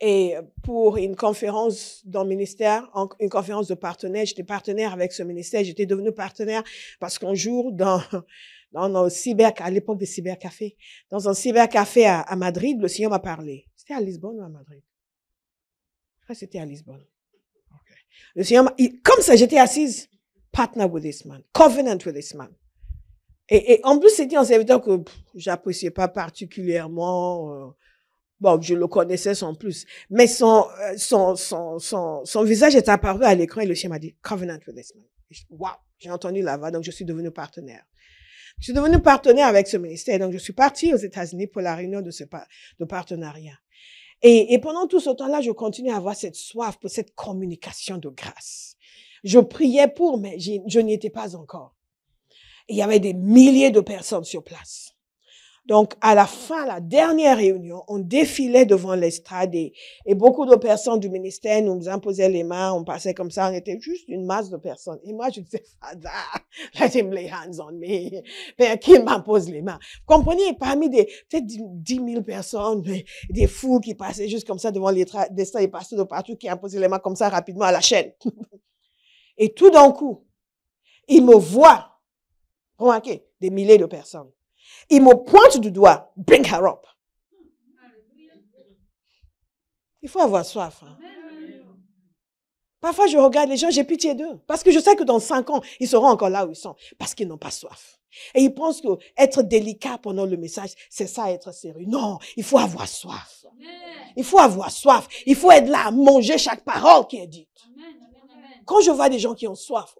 A: et pour une conférence dans le ministère, une conférence de partenaires. J'étais partenaire avec ce ministère. J'étais devenue partenaire parce qu'un jour, dans à l'époque des cybercafés, dans un cybercafé à Madrid, le Seigneur m'a parlé. C'était à Lisbonne ou à Madrid? Je crois que c'était à Lisbonne. Okay. Le Seigneur comme ça, j'étais assise, partner with this man, covenant with this man. Et en plus, c'était un serviteur que j'appréciais pas particulièrement. Bon, je le connaissais sans plus. Mais son visage est apparu à l'écran et le chien m'a dit, covenant with this man. Wow, j'ai entendu la voix, donc je suis devenue partenaire. Je suis devenue partenaire avec ce ministère, donc je suis partie aux États-Unis pour la réunion de partenariat. Et pendant tout ce temps-là, je continuais à avoir cette soif pour cette communication de grâce. Je priais pour, mais je n'y étais pas encore. Et il y avait des milliers de personnes sur place. Donc, à la fin, la dernière réunion, on défilait devant l'estrade et beaucoup de personnes du ministère nous imposaient les mains, on passait comme ça, on était juste une masse de personnes. Et moi, je disais, Father, let him lay hands on me. Père, qu'il m'impose les mains. Vous comprenez, parmi peut-être 10 000 personnes, des fous qui passaient juste comme ça devant l'estrade et passaient de partout, qui imposaient les mains comme ça rapidement à la chaîne. Et tout d'un coup, ils me voient, remarquez, des milliers de personnes. Il me pointe du doigt, bring her up. Il faut avoir soif. Hein. Parfois, je regarde les gens, j'ai pitié d'eux. Parce que je sais que dans 5 ans, ils seront encore là où ils sont. Parce qu'ils n'ont pas soif. Et ils pensent que être délicat pendant le message, c'est ça, être sérieux. Non, il faut avoir soif. Il faut avoir soif. Il faut être là à manger chaque parole qui est dite. Quand je vois des gens qui ont soif,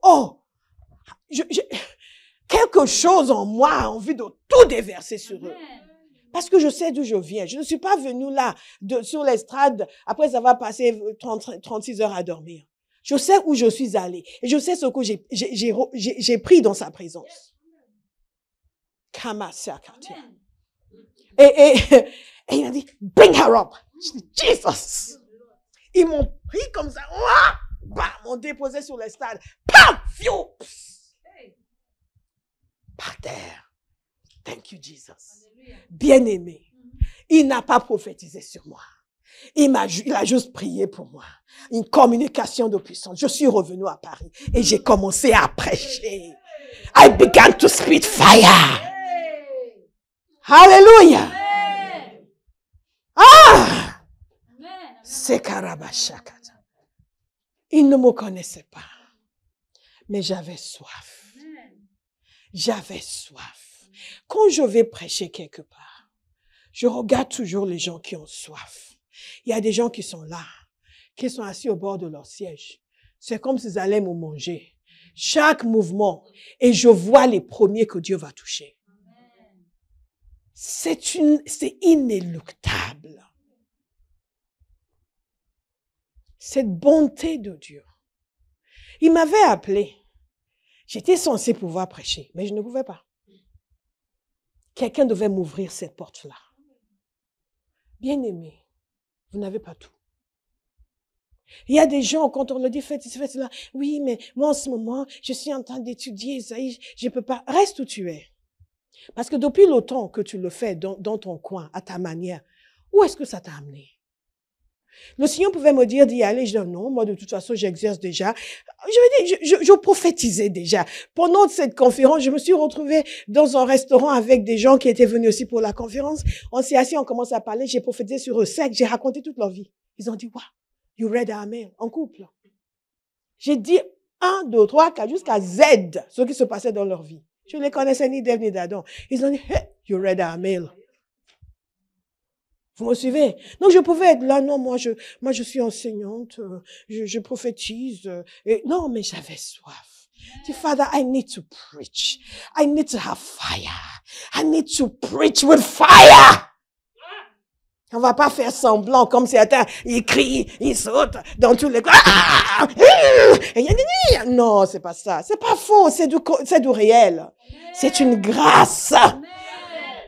A: quelque chose en moi a envie de tout déverser sur eux. Parce que je sais d'où je viens. Je ne suis pas venue là, sur l'estrade, après avoir passé 36 heures à dormir. Je sais où je suis allée. Et je sais ce que j'ai pris dans sa présence. Et il a dit, bring her up. Je dis, Jesus. Ils m'ont pris comme ça. M'ont déposé sur l'estrade. Pam! Par terre. Thank you, Jesus. Bien-aimé. Il n'a pas prophétisé sur moi. Il a juste prié pour moi. Une communication de puissance. Je suis revenu à Paris et j'ai commencé à prêcher. I began to spit fire. Hallelujah. C'est Karabashakata. Il ne me connaissait pas. Mais j'avais soif. J'avais soif. Quand je vais prêcher quelque part, je regarde toujours les gens qui ont soif. Il y a des gens qui sont là, qui sont assis au bord de leur siège. C'est comme s'ils allaient me manger. Chaque mouvement. Et je vois les premiers que Dieu va toucher. C'est inéluctable. Cette bonté de Dieu. Il m'avait appelé. J'étais censée pouvoir prêcher, mais je ne pouvais pas. Quelqu'un devait m'ouvrir cette porte-là. Bien-aimé, vous n'avez pas tout. Il y a des gens, quand on leur dit faites cela, oui, mais moi en ce moment, je suis en train d'étudier, je ne peux pas. Reste où tu es. Parce que depuis longtemps que tu le fais dans ton coin, à ta manière, où est-ce que ça t'a amené? Le Seigneur pouvait me dire d'y aller. Je dis non, moi de toute façon, j'exerce déjà. Je prophétisais déjà. Pendant cette conférence, je me suis retrouvée dans un restaurant avec des gens qui étaient venus aussi pour la conférence. On s'est assis, on commence à parler. J'ai prophétisé sur eux sec. J'ai raconté toute leur vie. Ils ont dit, wow, you read our mail, en couple. J'ai dit 1, 2, 3, 4, jusqu'à Z, ce qui se passait dans leur vie. Je ne les connaissais ni d'Ève ni d'Adam. Ils ont dit, hey, you read our mail. Vous me suivez? Donc, je pouvais être là, non, moi, je suis enseignante, je prophétise. Non, mais j'avais soif. Je dis, Father, I need to preach. I need to have fire. I need to preach with fire. On va pas faire semblant comme certains, ils crient, ils sautent dans tous les coins. Non, c'est pas ça. C'est pas faux, c'est du réel. C'est une grâce.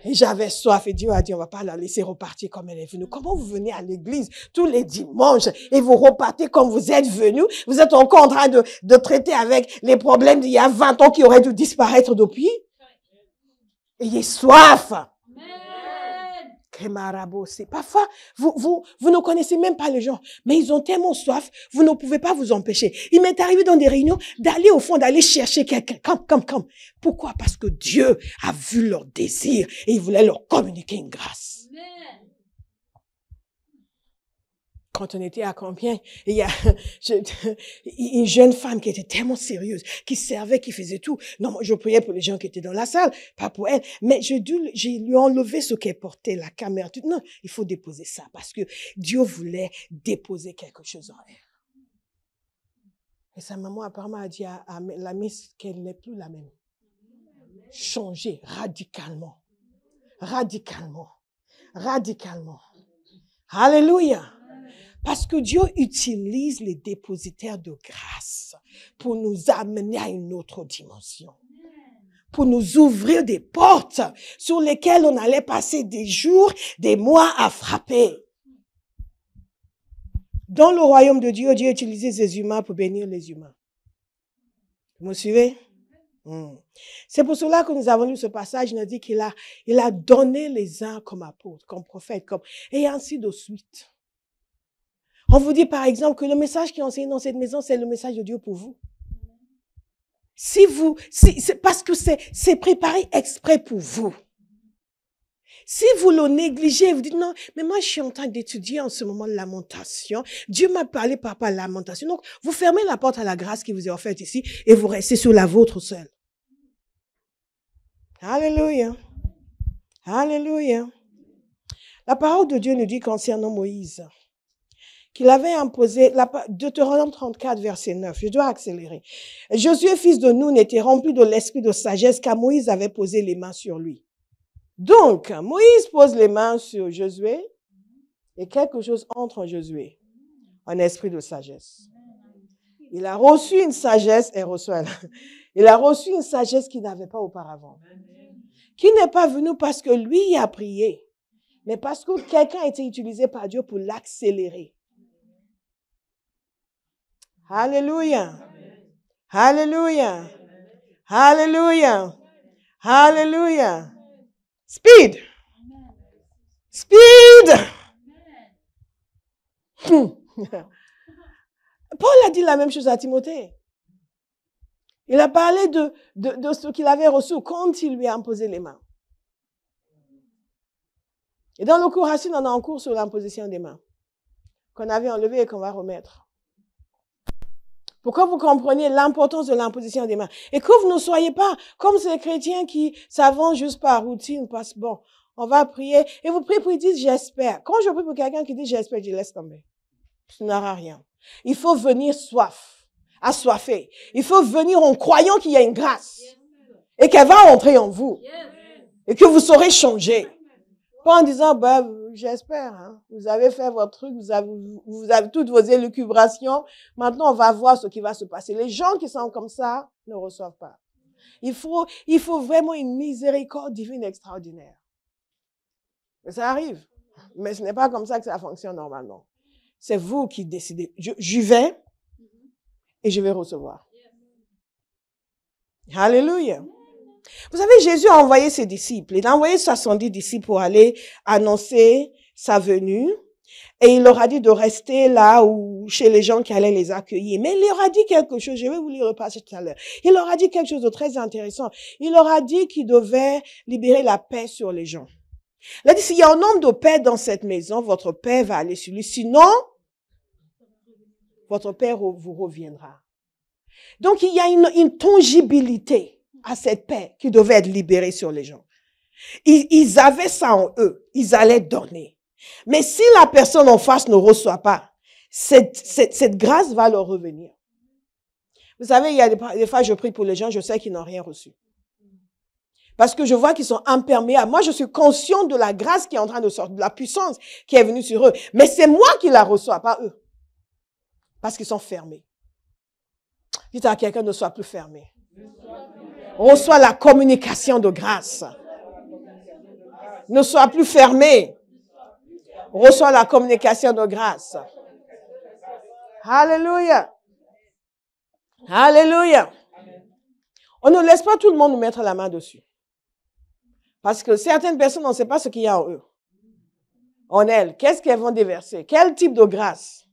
A: Et j'avais soif et Dieu a dit, on va pas la laisser repartir comme elle est venue. Comment vous venez à l'église tous les dimanches et vous repartez comme vous êtes venus? Vous êtes encore en train de traiter avec les problèmes d'il y a 20 ans qui auraient dû disparaître depuis? Ayez soif. Parfois, vous ne connaissez même pas les gens, mais ils ont tellement soif, vous ne pouvez pas vous empêcher. Il m'est arrivé dans des réunions d'aller au fond, d'aller chercher quelqu'un. Comme. Pourquoi? Parce que Dieu a vu leur désir et il voulait leur communiquer une grâce. Amen. Quand on était à Compiègne, il y a une jeune femme qui était tellement sérieuse, qui servait, qui faisait tout. Non, moi, je priais pour les gens qui étaient dans la salle, pas pour elle. Mais j'ai lui enlever ce qu'elle portait, la caméra. Tout. Non, il faut déposer ça parce que Dieu voulait déposer quelque chose en elle. Et sa maman apparemment a dit à la miss qu'elle n'est plus la même. Changer radicalement. Radicalement. Radicalement. Alléluia. Parce que Dieu utilise les dépositaires de grâce pour nous amener à une autre dimension. Pour nous ouvrir des portes sur lesquelles on allait passer des jours, des mois à frapper. Dans le royaume de Dieu, Dieu utilisait les humains pour bénir les humains. Vous me suivez? C'est pour cela que nous avons lu ce passage. Il a dit qu'il a donné les uns comme apôtres, comme prophètes, et ainsi de suite. On vous dit par exemple que le message qui est enseigné dans cette maison, c'est le message de Dieu pour vous. C'est parce que c'est préparé exprès pour vous. Si vous le négligez, vous dites non, mais moi je suis en train d'étudier en ce moment Lamentation. Dieu m'a parlé par Lamentation. Donc vous fermez la porte à la grâce qui vous est offerte ici et vous restez sur la vôtre seule. Alléluia. Alléluia. La parole de Dieu nous dit concernant Moïse qu'il avait imposé, Deutéronome 34, verset 9, je dois accélérer. Josué, fils de Nun, était rempli de l'esprit de sagesse car Moïse avait posé les mains sur lui. Donc, Moïse pose les mains sur Josué et quelque chose entre en Josué, un esprit de sagesse. Il a reçu une sagesse, il a reçu une sagesse qu'il n'avait pas auparavant. Qui n'est pas venu parce que lui a prié, mais parce que quelqu'un a été utilisé par Dieu pour l'accélérer. Alléluia. Alléluia. Alléluia. Alléluia. Speed. Speed. Paul a dit la même chose à Timothée. Il a parlé de ce qu'il avait reçu quand il lui a imposé les mains. Et dans le cours Racine, on a un cours sur l'imposition des mains qu'on avait enlevé et qu'on va remettre. Pour que vous compreniez l'importance de l'imposition des mains. Et que vous ne soyez pas comme ces chrétiens qui s'avancent juste par routine, parce que bon, on va prier. Et vous priez pour ils disent j'espère. Quand je prie pour quelqu'un qui dit j'espère, je laisse tomber. Ce n'aura rien. Il faut venir assoiffé. Il faut venir en croyant qu'il y a une grâce. Et qu'elle va entrer en vous. Et que vous saurez changer. Pas en disant, bah, j'espère, hein, vous avez fait votre truc, vous avez toutes vos élucubrations. Maintenant, on va voir ce qui va se passer. Les gens qui sont comme ça ne reçoivent pas. Il faut vraiment une miséricorde divine extraordinaire. Mais ça arrive. Mais ce n'est pas comme ça que ça fonctionne normalement. C'est vous qui décidez. Je vais et je vais recevoir. Alléluia. Vous savez, Jésus a envoyé ses disciples. Il a envoyé 70 disciples pour aller annoncer sa venue. Et il leur a dit de rester là ou chez les gens qui allaient les accueillir. Mais il leur a dit quelque chose. Je vais vous le repasser tout à l'heure. Il leur a dit quelque chose de très intéressant. Il leur a dit qu'ils devaient libérer la paix sur les gens. Il a dit, s'il y a un homme de paix dans cette maison, votre paix va aller sur lui. Sinon, votre paix vous reviendra. Donc, il y a une tangibilité à cette paix qui devait être libérée sur les gens. Ils avaient ça en eux. Ils allaient donner. Mais si la personne en face ne reçoit pas, cette grâce va leur revenir. Vous savez, il y a des fois, je prie pour les gens, je sais qu'ils n'ont rien reçu. Parce que je vois qu'ils sont imperméables. Moi, je suis conscient de la grâce qui est en train de sortir, de la puissance qui est venue sur eux. Mais c'est moi qui la reçois, pas eux. Parce qu'ils sont fermés. Dites à quelqu'un, ne sois plus fermé. Reçois la communication de grâce. Ne sois plus fermé. Reçois la communication de grâce. Alléluia. Alléluia. On ne laisse pas tout le monde nous mettre la main dessus. Parce que certaines personnes, on ne sait pas ce qu'il y a en eux. En elles. Qu'est-ce qu'elles vont déverser? Quel type de grâce?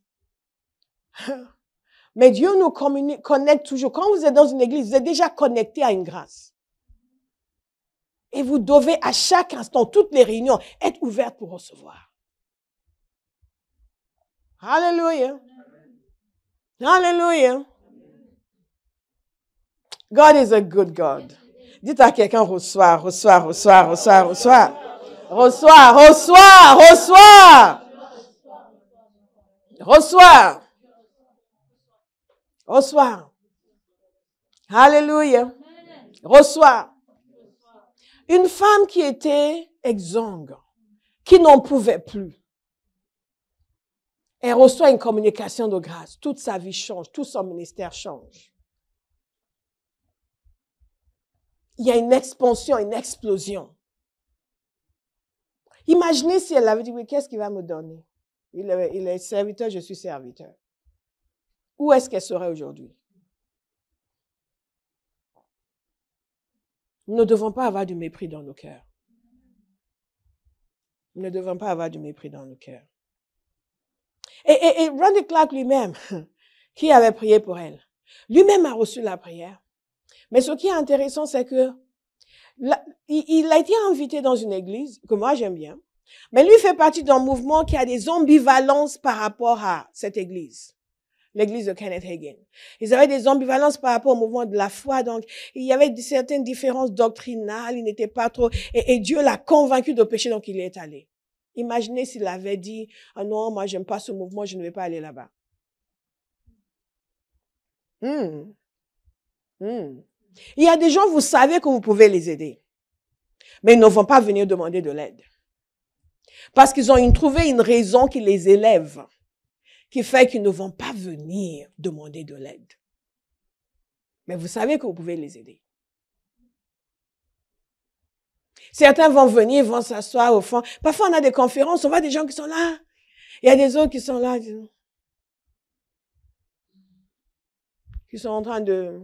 A: Mais Dieu nous connecte toujours. Quand vous êtes dans une église, vous êtes déjà connecté à une grâce. Et vous devez à chaque instant, toutes les réunions, être ouvertes pour recevoir. Alléluia. Alléluia. God is a good God. Dites à quelqu'un, reçois, reçois, reçois, reçois, reçois. Reçois, reçois, reçois. Reçois. Reçois. Alléluia. Reçois. Une femme qui était exsangue, qui n'en pouvait plus. Elle reçoit une communication de grâce. Toute sa vie change, tout son ministère change. Il y a une expansion, une explosion. Imaginez si elle avait dit, oui, qu'est-ce qu'il va me donner? Il est serviteur, je suis serviteur. Où est-ce qu'elle serait aujourd'hui? Nous ne devons pas avoir du mépris dans nos cœurs. Nous ne devons pas avoir du mépris dans nos cœurs. Et Randy Clark lui-même, qui avait prié pour elle, lui-même a reçu la prière. Mais ce qui est intéressant, c'est que il a été invité dans une église, que moi j'aime bien, mais lui fait partie d'un mouvement qui a des ambivalences par rapport à cette église. L'église de Kenneth Hagin. Ils avaient des ambivalences par rapport au mouvement de la foi, donc il y avait certaines différences doctrinales, il n'était pas trop, et Dieu l'a convaincu de pécher, donc il y est allé. Imaginez s'il avait dit, ah non, moi j'aime pas ce mouvement, je ne vais pas aller là-bas. Il y a des gens, vous savez que vous pouvez les aider, mais ils ne vont pas venir demander de l'aide. Parce qu'ils ont trouvé une raison qui les élève, qui fait qu'ils ne vont pas venir demander de l'aide. Mais vous savez que vous pouvez les aider. Certains vont venir, vont s'asseoir au fond. Parfois, on a des conférences, on voit des gens qui sont là. Il y a des autres qui sont là, qui sont en train de...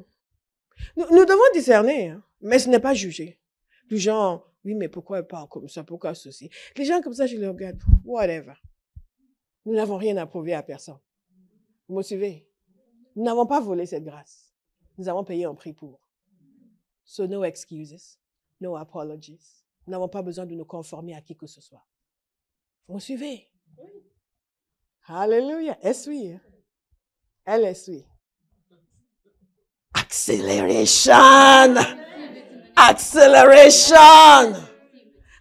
A: Nous devons discerner, hein, mais ce n'est pas juger. Du genre, oui, mais pourquoi elle parle comme ça, pourquoi ceci? Les gens comme ça, je les regarde, whatever. Nous n'avons rien à prouver à personne. Vous me suivez? Nous n'avons pas volé cette grâce. Nous avons payé un prix pour. So no excuses, no apologies. Nous n'avons pas besoin de nous conformer à qui que ce soit. Vous me suivez? Oui. Alléluia. Elle suit. Hein? Elle suit. Acceleration. Acceleration.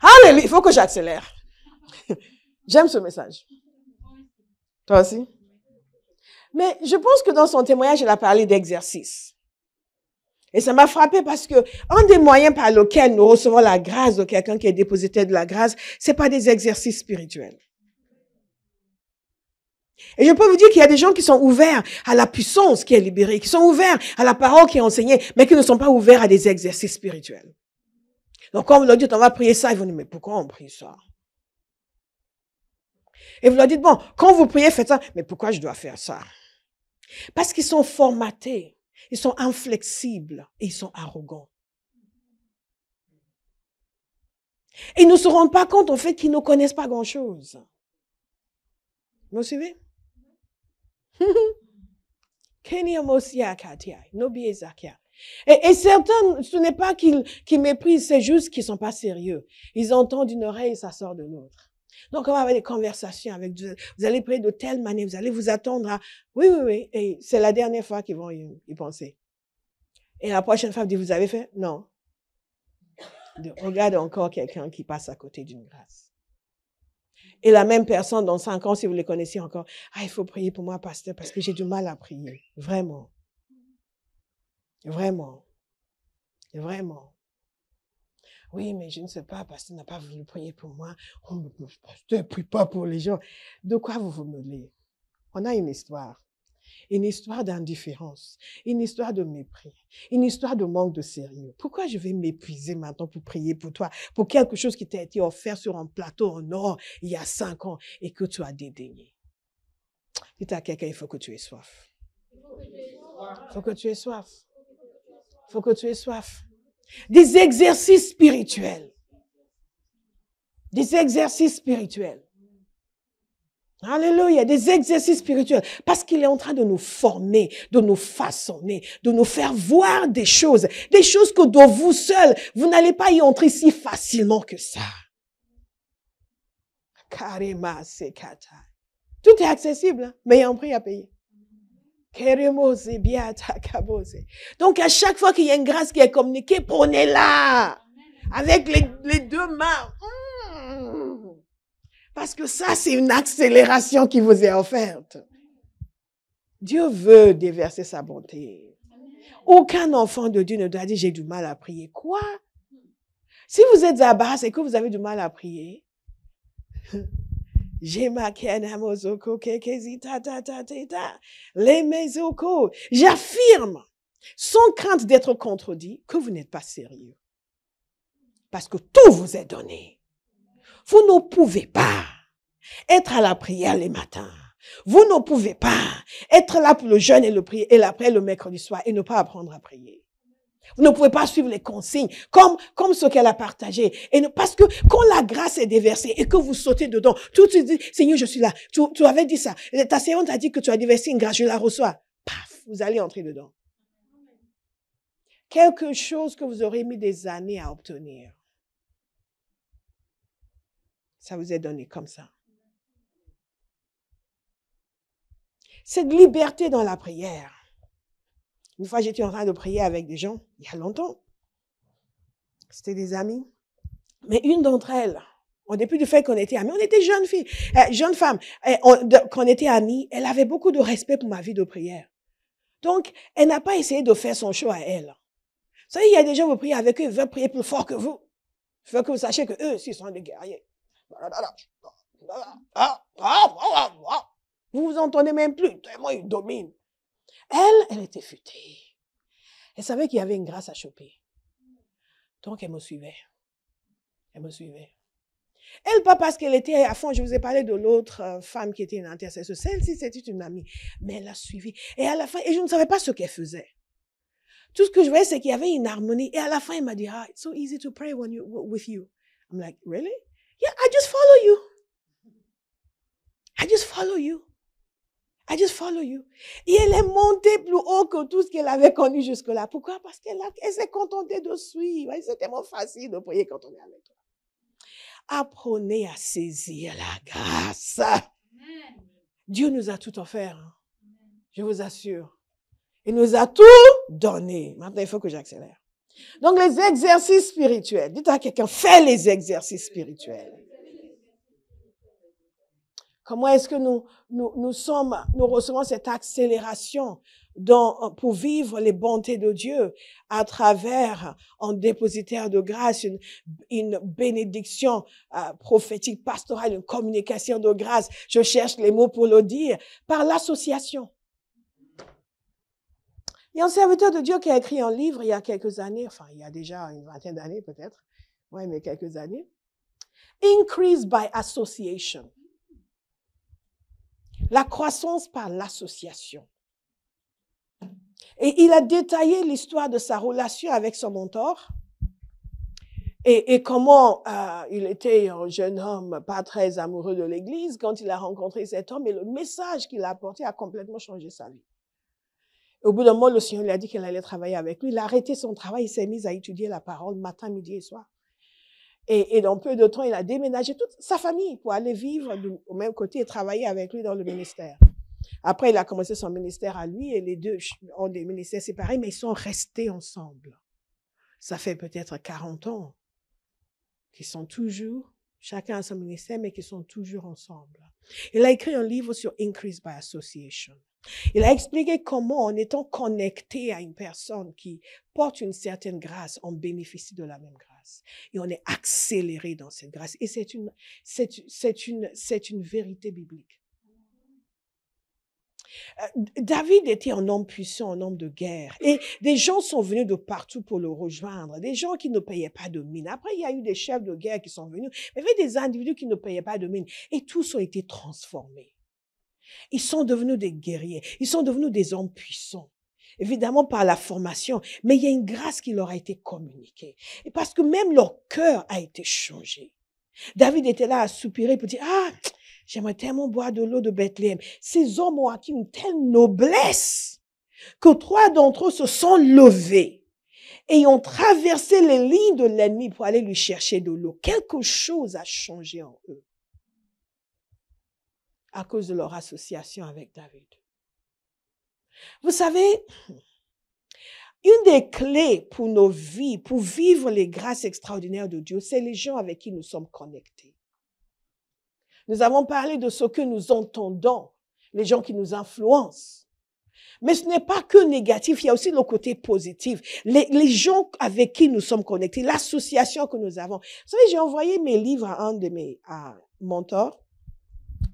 A: Alléluia. Il faut que j'accélère. J'aime ce message. Toi aussi? Mais je pense que dans son témoignage, elle a parlé d'exercice. Et ça m'a frappé parce que un des moyens par lesquels nous recevons la grâce de quelqu'un qui est dépositaire de la grâce, c'est pas des exercices spirituels. Et je peux vous dire qu'il y a des gens qui sont ouverts à la puissance qui est libérée, qui sont ouverts à la parole qui est enseignée, mais qui ne sont pas ouverts à des exercices spirituels. Donc, quand vous leur dites, on va prier ça, ils vont dire, mais pourquoi on prie ça? Et vous leur dites, bon, quand vous priez, faites ça, mais pourquoi je dois faire ça? Parce qu'ils sont formatés, ils sont inflexibles et ils sont arrogants. Et ils ne se rendent pas compte, en fait, qu'ils ne connaissent pas grand-chose. Vous me suivez? Et certains, ce n'est pas qu'ils méprisent, c'est juste qu'ils sont pas sérieux. Ils entendent d'une oreille et ça sort de l'autre. Donc, on va avoir des conversations avec Dieu. Vous allez prier de telle manière, vous allez vous attendre à, oui, et c'est la dernière fois qu'ils vont y penser. Et la prochaine fois, vous dites, vous avez fait? Non. Regarde encore quelqu'un qui passe à côté d'une grâce. Et la même personne, dans 5 ans, si vous les connaissez encore, il faut prier pour moi, pasteur, parce que j'ai du mal à prier. Vraiment. Vraiment. Vraiment. Oui, mais je ne sais pas, pasteur n'a pas voulu prier pour moi. Oh, pasteur, ne prie pas pour les gens. De quoi vous vous mêlez? On a une histoire d'indifférence, une histoire de mépris, une histoire de manque de sérieux. Pourquoi je vais m'épuiser maintenant pour prier pour toi, pour quelque chose qui t'a été offert sur un plateau en or il y a 5 ans et que tu as dédaigné? Dites à quelqu'un, il faut que tu aies soif. Il faut que tu aies soif. Il faut que tu aies soif. Des exercices spirituels. Des exercices spirituels. Alléluia, des exercices spirituels. Parce qu'il est en train de nous former, de nous façonner, de nous faire voir des choses que de vous seul, vous n'allez pas y entrer si facilement que ça. Karima sekata. Tout est accessible, hein, mais il y a un prix à payer. Donc, à chaque fois qu'il y a une grâce qui est communiquée, prenez-la avec les 2 mains. Parce que ça, c'est une accélération qui vous est offerte. Dieu veut déverser sa bonté. Aucun enfant de Dieu ne doit dire, j'ai du mal à prier. Quoi? Si vous êtes à base et que vous avez du mal à prier, j'affirme, sans crainte d'être contredit, que vous n'êtes pas sérieux. Parce que tout vous est donné. Vous ne pouvez pas être à la prière les matins. Vous ne pouvez pas être là pour le jeûne et la prière le mercredi soir et ne pas apprendre à prier. Vous ne pouvez pas suivre les consignes comme ce qu'elle a partagé. Parce que quand la grâce est déversée et que vous sautez dedans, tout tu dis, Seigneur, je suis là. Tu avais dit ça. Ta servante a dit que tu as déversé une grâce, je la reçois. Paf, vous allez entrer dedans. Quelque chose que vous aurez mis des années à obtenir. Ça vous est donné comme ça. Cette liberté dans la prière. Une fois, j'étais en train de prier avec des gens, il y a longtemps. C'était des amis. Mais une d'entre elles, au début du fait qu'on était amis, on était jeunes filles, jeunes femmes, qu'on était amies, elle avait beaucoup de respect pour ma vie de prière. Donc, elle n'a pas essayé de faire son show à elle. Vous savez, il y a des gens, vous priez avec eux, ils veulent prier plus fort que vous. Il faut que vous sachiez que eux aussi sont des guerriers. Vous vous entendez même plus, tellement ils dominent. Elle était futée. Elle savait qu'il y avait une grâce à choper. Donc, elle me suivait. Elle, pas parce qu'elle était à fond, je vous ai parlé de l'autre femme qui était une intercesseuse. Celle-ci, c'était une amie. Mais elle l'a suivie. Et à la fin, je ne savais pas ce qu'elle faisait. Tout ce que je voyais, c'est qu'il y avait une harmonie. Et à la fin, elle m'a dit, it's so easy to pray with you. I'm like, really? Yeah, I just follow you. Et elle est montée plus haut que tout ce qu'elle avait connu jusque-là. Pourquoi? Parce qu'elle s'est contentée de suivre. C'est tellement facile de prier quand on est avec toi. Apprenez à saisir la grâce. Amen. Dieu nous a tout offert. Hein. Je vous assure. Il nous a tout donné. Maintenant, il faut que j'accélère. Donc, les exercices spirituels. Dites à quelqu'un, fais les exercices spirituels. Comment est-ce que nous recevons cette accélération pour vivre les bontés de Dieu à travers un dépositaire de grâce, une bénédiction prophétique, pastorale, une communication de grâce. Je cherche les mots pour le dire. Par l'association. Il y a un serviteur de Dieu qui a écrit un livre il y a quelques années, enfin il y a déjà une vingtaine d'années peut-être, ouais, mais quelques années. Increase by association. La croissance par l'association. Et il a détaillé l'histoire de sa relation avec son mentor et comment il était un jeune homme pas très amoureux de l'Église quand il a rencontré cet homme et le message qu'il a apporté a complètement changé sa vie. Au bout d'un moment, le Seigneur lui a dit qu'il allait travailler avec lui. Il a arrêté son travail, il s'est mis à étudier la parole matin, midi et soir. Et dans peu de temps, il a déménagé toute sa famille pour aller vivre au même côté et travailler avec lui dans le ministère. Après, il a commencé son ministère à lui et les deux ont des ministères séparés, mais ils sont restés ensemble. Ça fait peut-être 40 ans qu'ils sont toujours, chacun a son ministère, mais qu'ils sont toujours ensemble. Il a écrit un livre sur Increase by Association. Il a expliqué comment, en étant connecté à une personne qui porte une certaine grâce, on bénéficie de la même grâce. Et on est accéléré dans cette grâce. Et c'est une vérité biblique. David était un homme puissant, un homme de guerre. Et des gens sont venus de partout pour le rejoindre. Des gens qui ne payaient pas de mine. Après, il y a eu des chefs de guerre qui sont venus. Mais il y avait des individus qui ne payaient pas de mine. Et tous ont été transformés. Ils sont devenus des guerriers. Ils sont devenus des hommes puissants. Évidemment par la formation. Mais il y a une grâce qui leur a été communiquée. Et parce que même leur cœur a été changé. David était là à soupirer pour dire, j'aimerais tellement boire de l'eau de Bethléem. Ces hommes ont acquis une telle noblesse que 3 d'entre eux se sont levés et ont traversé les lignes de l'ennemi pour aller lui chercher de l'eau. Quelque chose a changé en eux à cause de leur association avec David. Vous savez, une des clés pour nos vies, pour vivre les grâces extraordinaires de Dieu, c'est les gens avec qui nous sommes connectés. Nous avons parlé de ce que nous entendons, les gens qui nous influencent. Mais ce n'est pas que négatif, il y a aussi le côté positif. Les gens avec qui nous sommes connectés, l'association que nous avons. Vous savez, j'ai envoyé mes livres à un de mes mentors.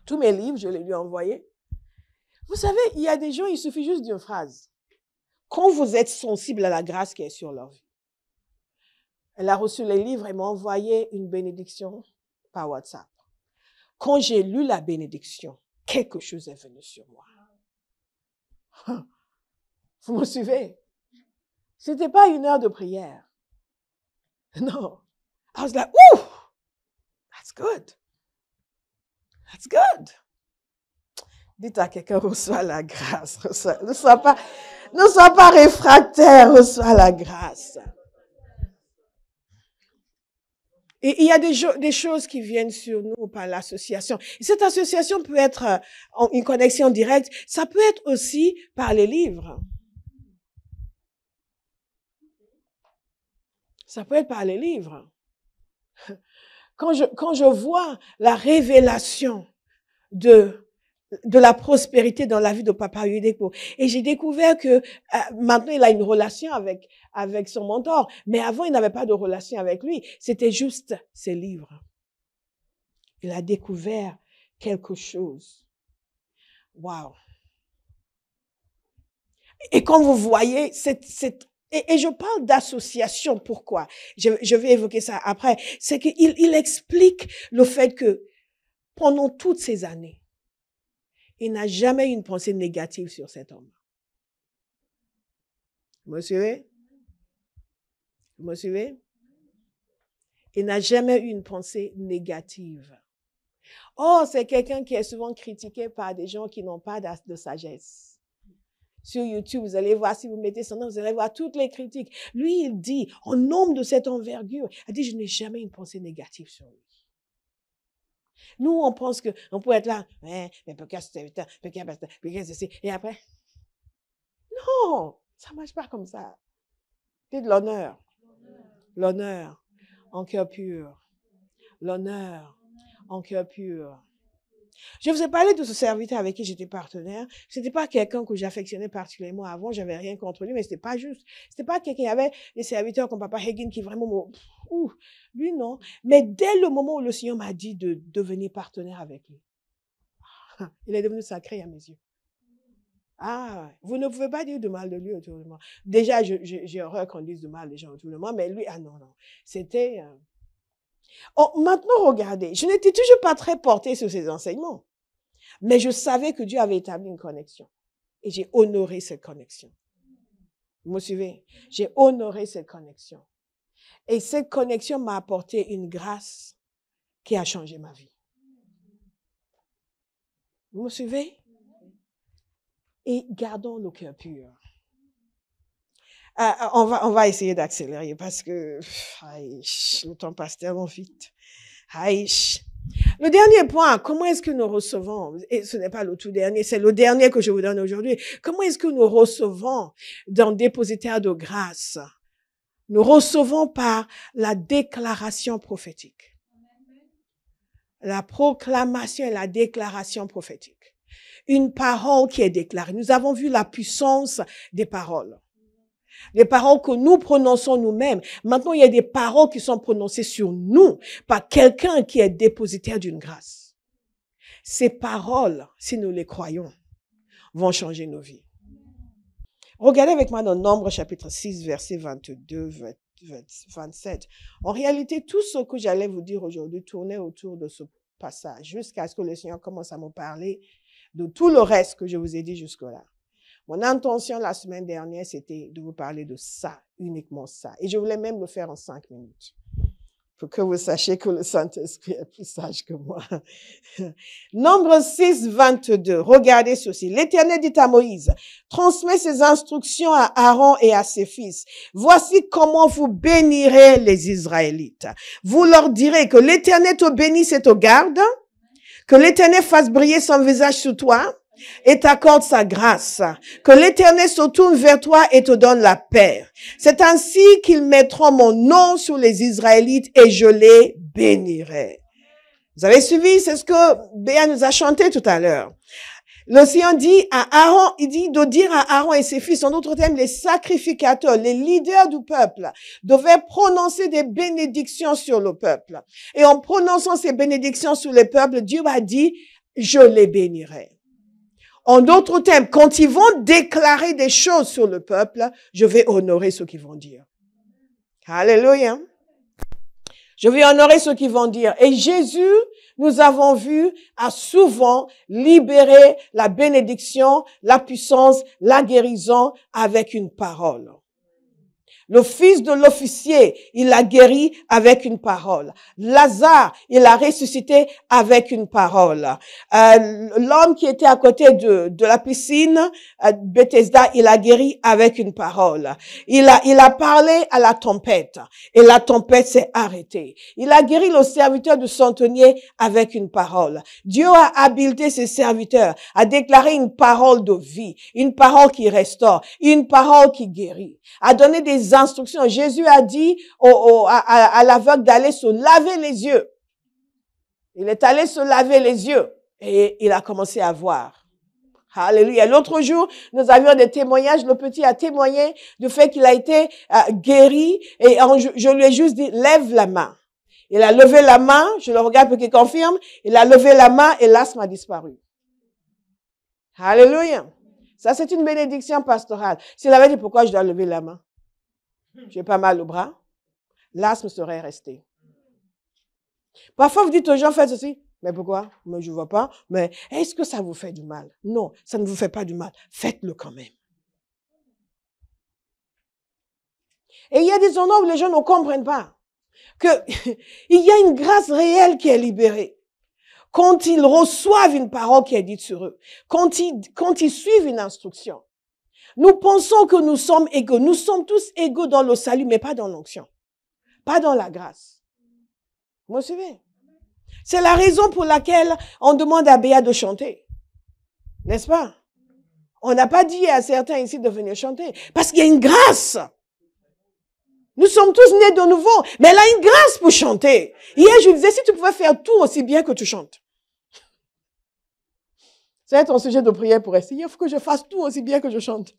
A: Tous mes livres, je les lui ai envoyés. Vous savez, il y a des gens, il suffit juste d'une phrase. Quand vous êtes sensible à la grâce qui est sur leur vie. Elle a reçu les livres et m'a envoyé une bénédiction par WhatsApp. Quand j'ai lu la bénédiction, quelque chose est venu sur moi. Vous me suivez? C'était pas 1 heure de prière. Non. I was like, ooh, that's good. That's good. Dites à quelqu'un, reçois la grâce. Ne sois pas réfractaire, reçois la grâce. Et il y a des choses qui viennent sur nous par l'association. Et cette association peut être une connexion directe. Ça peut être aussi par les livres. Ça peut être par les livres. Quand je vois la révélation de la prospérité dans la vie de Papa Udeko. Et j'ai découvert que maintenant, il a une relation avec son mentor. Mais avant, il n'avait pas de relation avec lui. C'était juste ses livres. Il a découvert quelque chose. Wow. Et quand vous voyez, et je parle d'association, pourquoi? Je vais évoquer ça après. C'est qu'il explique le fait que pendant toutes ces années, il n'a jamais eu une pensée négative sur cet homme. Vous me suivez? Vous me suivez? Il n'a jamais eu une pensée négative. Oh, c'est quelqu'un qui est souvent critiqué par des gens qui n'ont pas de sagesse. Sur YouTube, vous allez voir, si vous mettez son nom, vous allez voir toutes les critiques. Lui, il dit, en homme de cette envergure, il dit, je n'ai jamais une pensée négative sur lui. Nous, on pense qu'on peut être là, mais pourquoi ceci, et après? Non, ça ne marche pas comme ça. C'est de l'honneur. L'honneur en cœur pur. L'honneur en cœur pur. Je vous ai parlé de ce serviteur avec qui j'étais partenaire. C'était pas quelqu'un que j'affectionnais particulièrement avant. J'avais rien contre lui, mais c'était pas juste. C'était pas quelqu'un. Il y avait des serviteurs comme Papa Hagin qui vraiment lui non. Mais dès le moment où le Seigneur m'a dit de devenir partenaire avec lui, il est devenu sacré à mes yeux. Ah, vous ne pouvez pas dire de mal de lui autour de moi. Déjà, j'ai horreur qu'on dise de mal des gens autour de moi, mais lui, ah non. C'était... Oh, maintenant, regardez, je n'étais toujours pas très portée sur ses enseignements, mais je savais que Dieu avait établi une connexion et j'ai honoré cette connexion. Vous me suivez? J'ai honoré cette connexion. Et cette connexion m'a apporté une grâce qui a changé ma vie. Vous me suivez? Et gardons le cœur pur. On va essayer d'accélérer parce que le temps passe tellement vite. Le dernier point, comment est-ce que nous recevons, et ce n'est pas le tout dernier, c'est le dernier que je vous donne aujourd'hui, comment est-ce que nous recevons dans dépositaire de grâce? Nous recevons par la déclaration prophétique. La proclamation et la déclaration prophétique. Une parole qui est déclarée. Nous avons vu la puissance des paroles. Les paroles que nous prononçons nous-mêmes. Maintenant, il y a des paroles qui sont prononcées sur nous par quelqu'un qui est dépositaire d'une grâce. Ces paroles, si nous les croyons, vont changer nos vies. Regardez avec moi dans Nombre chapitre 6, versets 22, 27. En réalité, tout ce que j'allais vous dire aujourd'hui tournait autour de ce passage, jusqu'à ce que le Seigneur commence à me parler de tout le reste que je vous ai dit jusque-là. Mon intention la semaine dernière, c'était de vous parler de ça, uniquement ça. Et je voulais même le faire en 5 minutes. Pour que vous sachiez que le Saint-Esprit est plus sage que moi. Nombre 6, 22. Regardez ceci. L'Éternel dit à Moïse, transmets ses instructions à Aaron et à ses fils. Voici comment vous bénirez les Israélites. Vous leur direz que l'Éternel te bénisse et te garde, que l'Éternel fasse briller son visage sur toi et t'accorde sa grâce, que l'Éternel se tourne vers toi et te donne la paix. C'est ainsi qu'ils mettront mon nom sur les Israélites et je les bénirai. Vous avez suivi? C'est ce que Béa nous a chanté tout à l'heure. Le Seigneur dit à Aaron, il dit de dire à Aaron et ses fils, en d'autres termes, les sacrificateurs, les leaders du peuple, devaient prononcer des bénédictions sur le peuple. Et en prononçant ces bénédictions sur le peuple, Dieu a dit, je les bénirai. En d'autres termes, quand ils vont déclarer des choses sur le peuple, je vais honorer ce qu'ils vont dire. Alléluia. Je vais honorer ce qu'ils vont dire. Et Jésus, nous avons vu, a souvent libéré la bénédiction, la puissance, la guérison avec une parole. Le fils de l'officier, il l'a guéri avec une parole. Lazare, il l'a ressuscité avec une parole. L'homme qui était à côté de la piscine, Bethesda, il a guéri avec une parole. Il a parlé à la tempête et la tempête s'est arrêtée. Il a guéri le serviteur du centenier avec une parole. Dieu a habilité ses serviteurs à déclarer une parole de vie, une parole qui restaure, une parole qui guérit, à donner des instructions. Jésus a dit à l'aveugle d'aller se laver les yeux. Il est allé se laver les yeux et il a commencé à voir. Alléluia. L'autre jour, nous avions des témoignages. Le petit a témoigné du fait qu'il a été guéri et je lui ai juste dit, lève la main. Il a levé la main, je le regarde pour qu'il confirme, il a levé la main et l'asthme a disparu. Alléluia. Ça, c'est une bénédiction pastorale. S'il avait dit pourquoi je dois lever la main, j'ai pas mal au bras, l'asthme serait resté. Parfois, vous dites aux gens, faites ceci. Mais pourquoi? Mais je vois pas. Mais est-ce que ça vous fait du mal? Non, ça ne vous fait pas du mal. Faites-le quand même. Et il y a des endroits où les gens ne comprennent pas qu'il y a une grâce réelle qui est libérée. Quand ils reçoivent une parole qui est dite sur eux, quand ils suivent une instruction. Nous pensons que nous sommes égaux. Nous sommes tous égaux dans le salut, mais pas dans l'onction. Pas dans la grâce. Vous me suivez? C'est la raison pour laquelle on demande à Béa de chanter. N'est-ce pas? On n'a pas dit à certains ici de venir chanter. Parce qu'il y a une grâce. Nous sommes tous nés de nouveau. Mais elle a une grâce pour chanter. Hier, je disais, si tu pouvais faire tout aussi bien que tu chantes. C'est ton sujet de prière pour essayer. Il faut que je fasse tout aussi bien que je chante.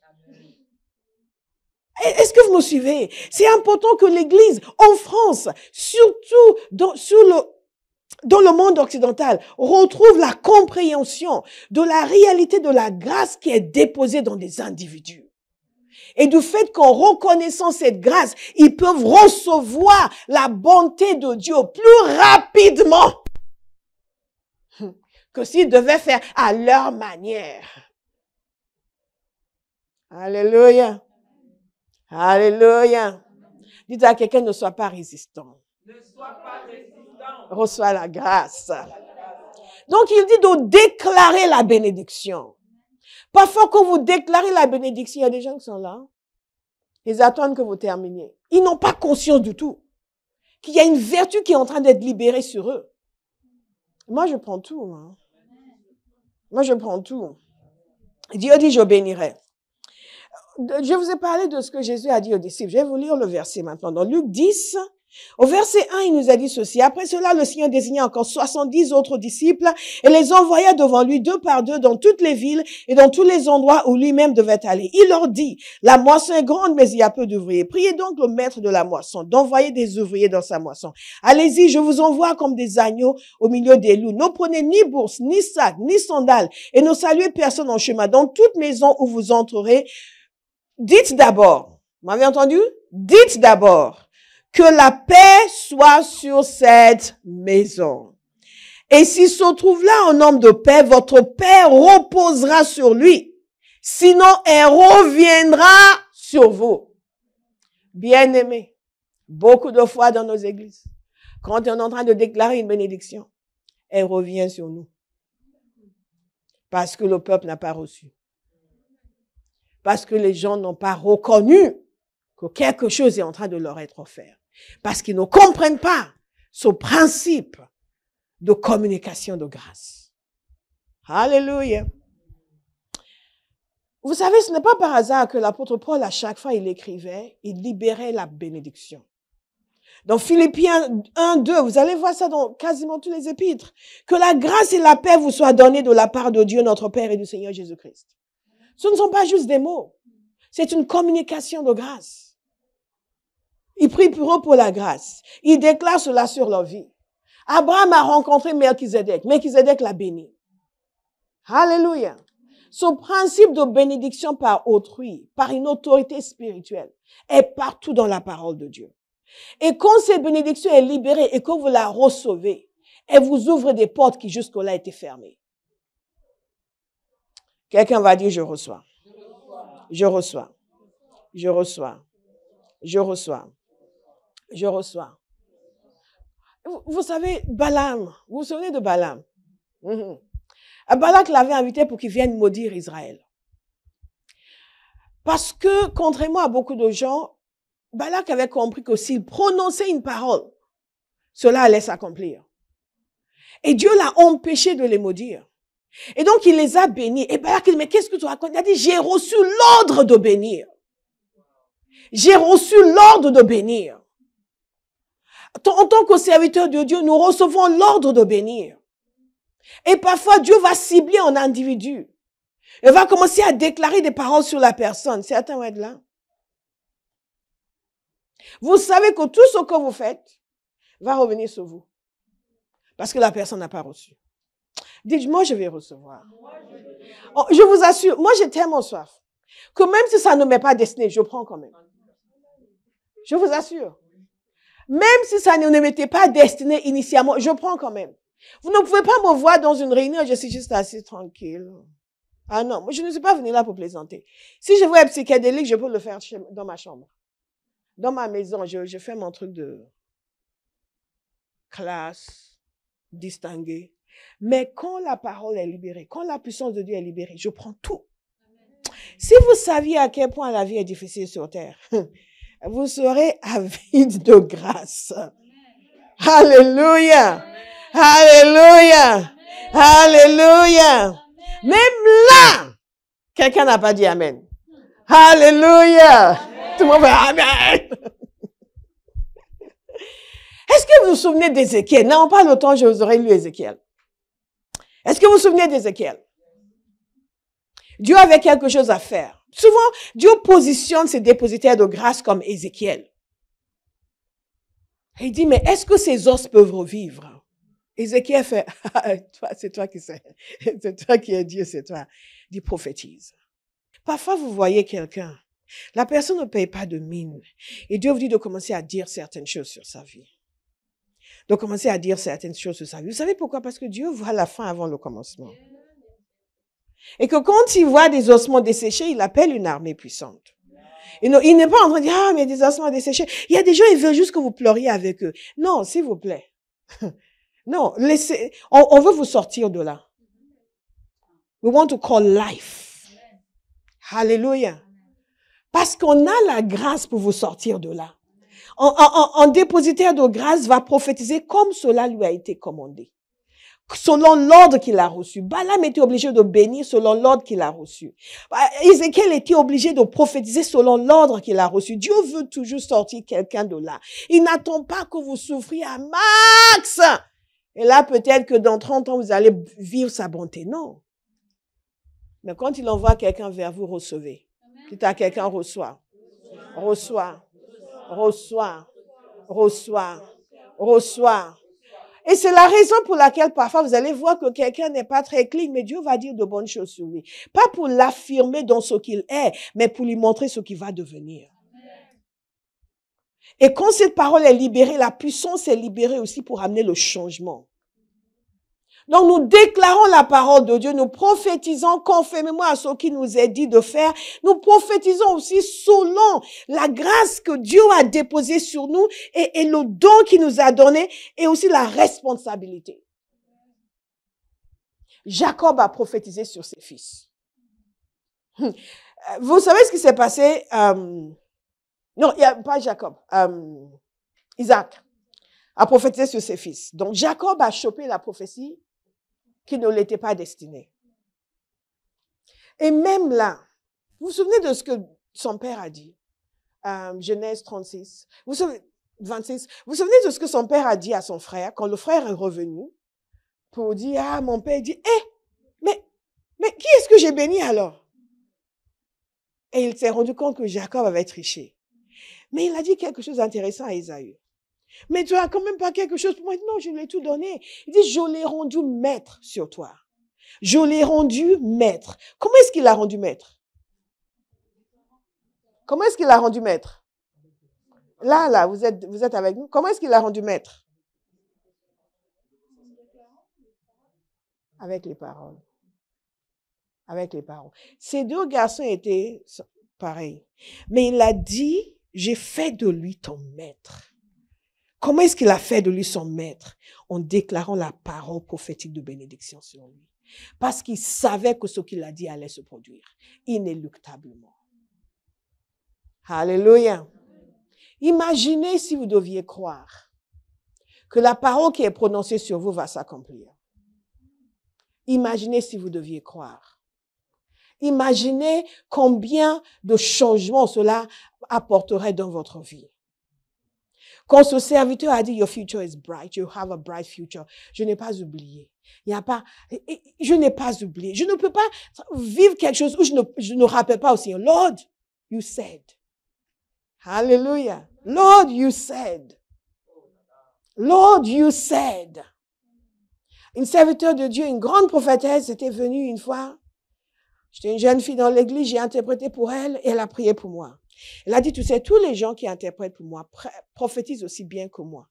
A: Est-ce que vous me suivez? C'est important que l'Église, en France, surtout dans le monde occidental, retrouve la compréhension de la réalité de la grâce qui est déposée dans des individus. Et du fait qu'en reconnaissant cette grâce, ils peuvent recevoir la bonté de Dieu plus rapidement que s'ils devaient faire à leur manière. Alléluia. Alléluia. Dites à quelqu'un, ne sois pas résistant.
B: Ne sois pas résistant.
A: Reçois la grâce. Donc, il dit de déclarer la bénédiction. Parfois, quand vous déclarez la bénédiction, il y a des gens qui sont là. Ils attendent que vous terminiez. Ils n'ont pas conscience du tout qu'il y a une vertu qui est en train d'être libérée sur eux. Moi, je prends tout. Hein. Moi, je prends tout. Dieu dit, je bénirai. Je vous ai parlé de ce que Jésus a dit aux disciples. Je vais vous lire le verset maintenant. Dans Luc 10, au verset 1, il nous a dit ceci. Après cela, le Seigneur désigna encore 70 autres disciples et les envoya devant lui 2 par 2 dans toutes les villes et dans tous les endroits où lui-même devait aller. Il leur dit, la moisson est grande, mais il y a peu d'ouvriers. Priez donc le maître de la moisson d'envoyer des ouvriers dans sa moisson. Allez-y, je vous envoie comme des agneaux au milieu des loups. Ne prenez ni bourse, ni sac, ni sandales et ne saluez personne en chemin. Dans toute maison où vous entrerez, dites d'abord, vous m'avez entendu? Dites d'abord que la paix soit sur cette maison. Et s'il se trouve là un homme de paix, votre paix reposera sur lui. Sinon, elle reviendra sur vous. Bien-aimés, beaucoup de fois dans nos églises, quand on est en train de déclarer une bénédiction, elle revient sur nous. Parce que le peuple n'a pas reçu. Parce que les gens n'ont pas reconnu que quelque chose est en train de leur être offert. Parce qu'ils ne comprennent pas ce principe de communication de grâce. Alléluia. Vous savez, ce n'est pas par hasard que l'apôtre Paul, à chaque fois il écrivait, il libérait la bénédiction. Dans Philippiens 1, 2, vous allez voir ça dans quasiment tous les épîtres. Que la grâce et la paix vous soient données de la part de Dieu, notre Père et du Seigneur Jésus-Christ. Ce ne sont pas juste des mots. C'est une communication de grâce. Il prie pour eux pour la grâce. Il déclare cela sur leur vie. Abraham a rencontré Melchizedek. Melchizedek l'a béni. Alléluia. Ce principe de bénédiction par autrui, par une autorité spirituelle, est partout dans la parole de Dieu. Et quand cette bénédiction est libérée et que vous la recevez, elle vous ouvre des portes qui jusque-là étaient fermées. Quelqu'un va dire, je reçois. Je reçois. Je reçois. Je reçois. Je reçois. Vous savez, Balaam, vous vous souvenez de Balaam? Balak l'avait invité pour qu'il vienne maudire Israël. Parce que, contrairement à beaucoup de gens, Balak avait compris que s'il prononçait une parole, cela allait s'accomplir. Et Dieu l'a empêché de les maudire. Et donc, il les a bénis. Et Balak dit, mais qu'est-ce que tu racontes? Il a dit, j'ai reçu l'ordre de bénir. J'ai reçu l'ordre de bénir. En tant que serviteur de Dieu, nous recevons l'ordre de bénir. Et parfois, Dieu va cibler un individu. Il va commencer à déclarer des paroles sur la personne. Certains vont être là. Vous savez que tout ce que vous faites va revenir sur vous. Parce que la personne n'a pas reçu. Dites, moi, je vais recevoir. Oh, je vous assure, moi, j'ai tellement soif que même si ça ne m'est pas destiné, je prends quand même. Je vous assure. Même si ça ne m'était pas destiné initialement, je prends quand même. Vous ne pouvez pas me voir dans une réunion, je suis juste assis tranquille. Ah non, moi, je ne suis pas venue là pour plaisanter. Si je veux être psychédélique, je peux le faire dans ma chambre. Dans ma maison, je fais mon truc de classe, distingué. Mais quand la parole est libérée, quand la puissance de Dieu est libérée, je prends tout. Si vous saviez à quel point la vie est difficile sur terre, vous serez avide de grâce. Alléluia. Alléluia. Alléluia. Même là, quelqu'un n'a pas dit Amen. Alléluia. Tout le monde fait Amen. Est-ce que vous vous souvenez d'Ézéchiel? Non, pas longtemps, je vous aurais lu Ézéchiel. Est-ce que vous vous souvenez d'Ézéchiel? Dieu avait quelque chose à faire. Souvent, Dieu positionne ses dépositaires de grâce comme Ézéchiel. Il dit, mais est-ce que ces os peuvent revivre? Ézéchiel fait, c'est toi qui sais. C'est toi qui es Dieu, c'est toi. Il dit, prophétise. Parfois, vous voyez quelqu'un. La personne ne paye pas de mine. Et Dieu vous dit de commencer à dire certaines choses sur sa vie. De commencer à dire certaines choses sur sa vie. Vous savez pourquoi? Parce que Dieu voit la fin avant le commencement. Et que quand il voit des ossements desséchés, il appelle une armée puissante. Il n'est pas en train de dire, ah, mais il y a des ossements desséchés. Il y a des gens, ils veulent juste que vous pleuriez avec eux. Non, s'il vous plaît. Non, laissez, on veut vous sortir de là. We want to call life. Hallelujah. Parce qu'on a la grâce pour vous sortir de là. Un dépositaire de grâce va prophétiser comme cela lui a été commandé. Selon l'ordre qu'il a reçu. Balaam était obligé de bénir selon l'ordre qu'il a reçu. Ézéchiel était obligé de prophétiser selon l'ordre qu'il a reçu. Dieu veut toujours sortir quelqu'un de là. Il n'attend pas que vous souffriez à max. Et là, peut-être que dans 30 ans, vous allez vivre sa bonté. Non. Mais quand il envoie quelqu'un vers vous, recevez. Quitte à quelqu'un reçoit. Reçoit. Reçoit. Reçoit. Reçoit. Et c'est la raison pour laquelle parfois vous allez voir que quelqu'un n'est pas très clean, mais Dieu va dire de bonnes choses sur lui. Pas pour l'affirmer dans ce qu'il est, mais pour lui montrer ce qu'il va devenir. Et quand cette parole est libérée, la puissance est libérée aussi pour amener le changement. Donc nous déclarons la parole de Dieu, nous prophétisons conformément à ce qu'il nous est dit de faire. Nous prophétisons aussi selon la grâce que Dieu a déposée sur nous et le don qu'il nous a donné et aussi la responsabilité. Jacob a prophétisé sur ses fils. Vous savez ce qui s'est passé? Non, il n'y a pas Jacob. Isaac a prophétisé sur ses fils. Donc Jacob a chopé la prophétie qui ne l'était pas destiné. Et même là, vous vous souvenez de ce que son père a dit? Genèse 36. 26. Vous vous souvenez de ce que son père a dit à son frère quand le frère est revenu pour dire, ah, mon père dit, mais qui est-ce que j'ai béni alors? Et il s'est rendu compte que Jacob avait triché. Mais il a dit quelque chose d'intéressant à Ésaü. Mais tu as quand même pas quelque chose pour moi. Non, je lui ai tout donné. Il dit, je l'ai rendu maître sur toi. Je l'ai rendu maître. Comment est-ce qu'il l'a rendu maître? Comment est-ce qu'il l'a rendu maître? Là, vous êtes avec nous. Comment est-ce qu'il l'a rendu maître? Avec les paroles. Avec les paroles. Ces deux garçons étaient pareils. Mais il a dit, j'ai fait de lui ton maître. Comment est-ce qu'il a fait de lui son maître? En déclarant la parole prophétique de bénédiction sur lui. Parce qu'il savait que ce qu'il a dit allait se produire. Inéluctablement. Alléluia. Imaginez si vous deviez croire que la parole qui est prononcée sur vous va s'accomplir. Imaginez si vous deviez croire. Imaginez combien de changements cela apporterait dans votre vie. Quand ce serviteur a dit, your future is bright, you have a bright future, je n'ai pas oublié. Je n'ai pas oublié. Je ne peux pas vivre quelque chose où je ne rappelle pas aussi. Lord, you said. Hallelujah. Lord, you said. Lord, you said. Une serviteur de Dieu, une grande prophétesse, était venue une fois. J'étais une jeune fille dans l'église, j'ai interprété pour elle et elle a prié pour moi. Elle a dit, tu sais, tous les gens qui interprètent pour moi prophétisent aussi bien que moi.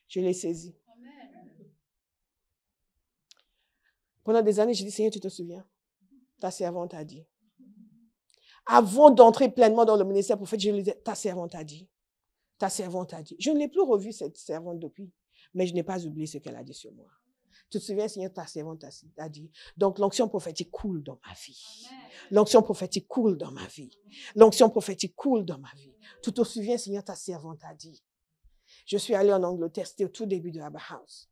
A: Je l'ai saisi. Pendant des années, j'ai dit, Seigneur, tu te souviens? Ta servante a dit. Avant d'entrer pleinement dans le ministère prophète, je lui disais, ta servante a dit. Ta servante a dit. Je ne l'ai plus revue, cette servante, depuis, mais je n'ai pas oublié ce qu'elle a dit sur moi. Tu te souviens, Seigneur, ta servante a dit. Donc, l'onction prophétique coule dans ma vie. L'onction prophétique coule dans ma vie. L'onction prophétique coule dans ma vie. Tu te souviens, Seigneur, ta servante a dit. Je suis allée en Angleterre, c'était au tout début de Abba House.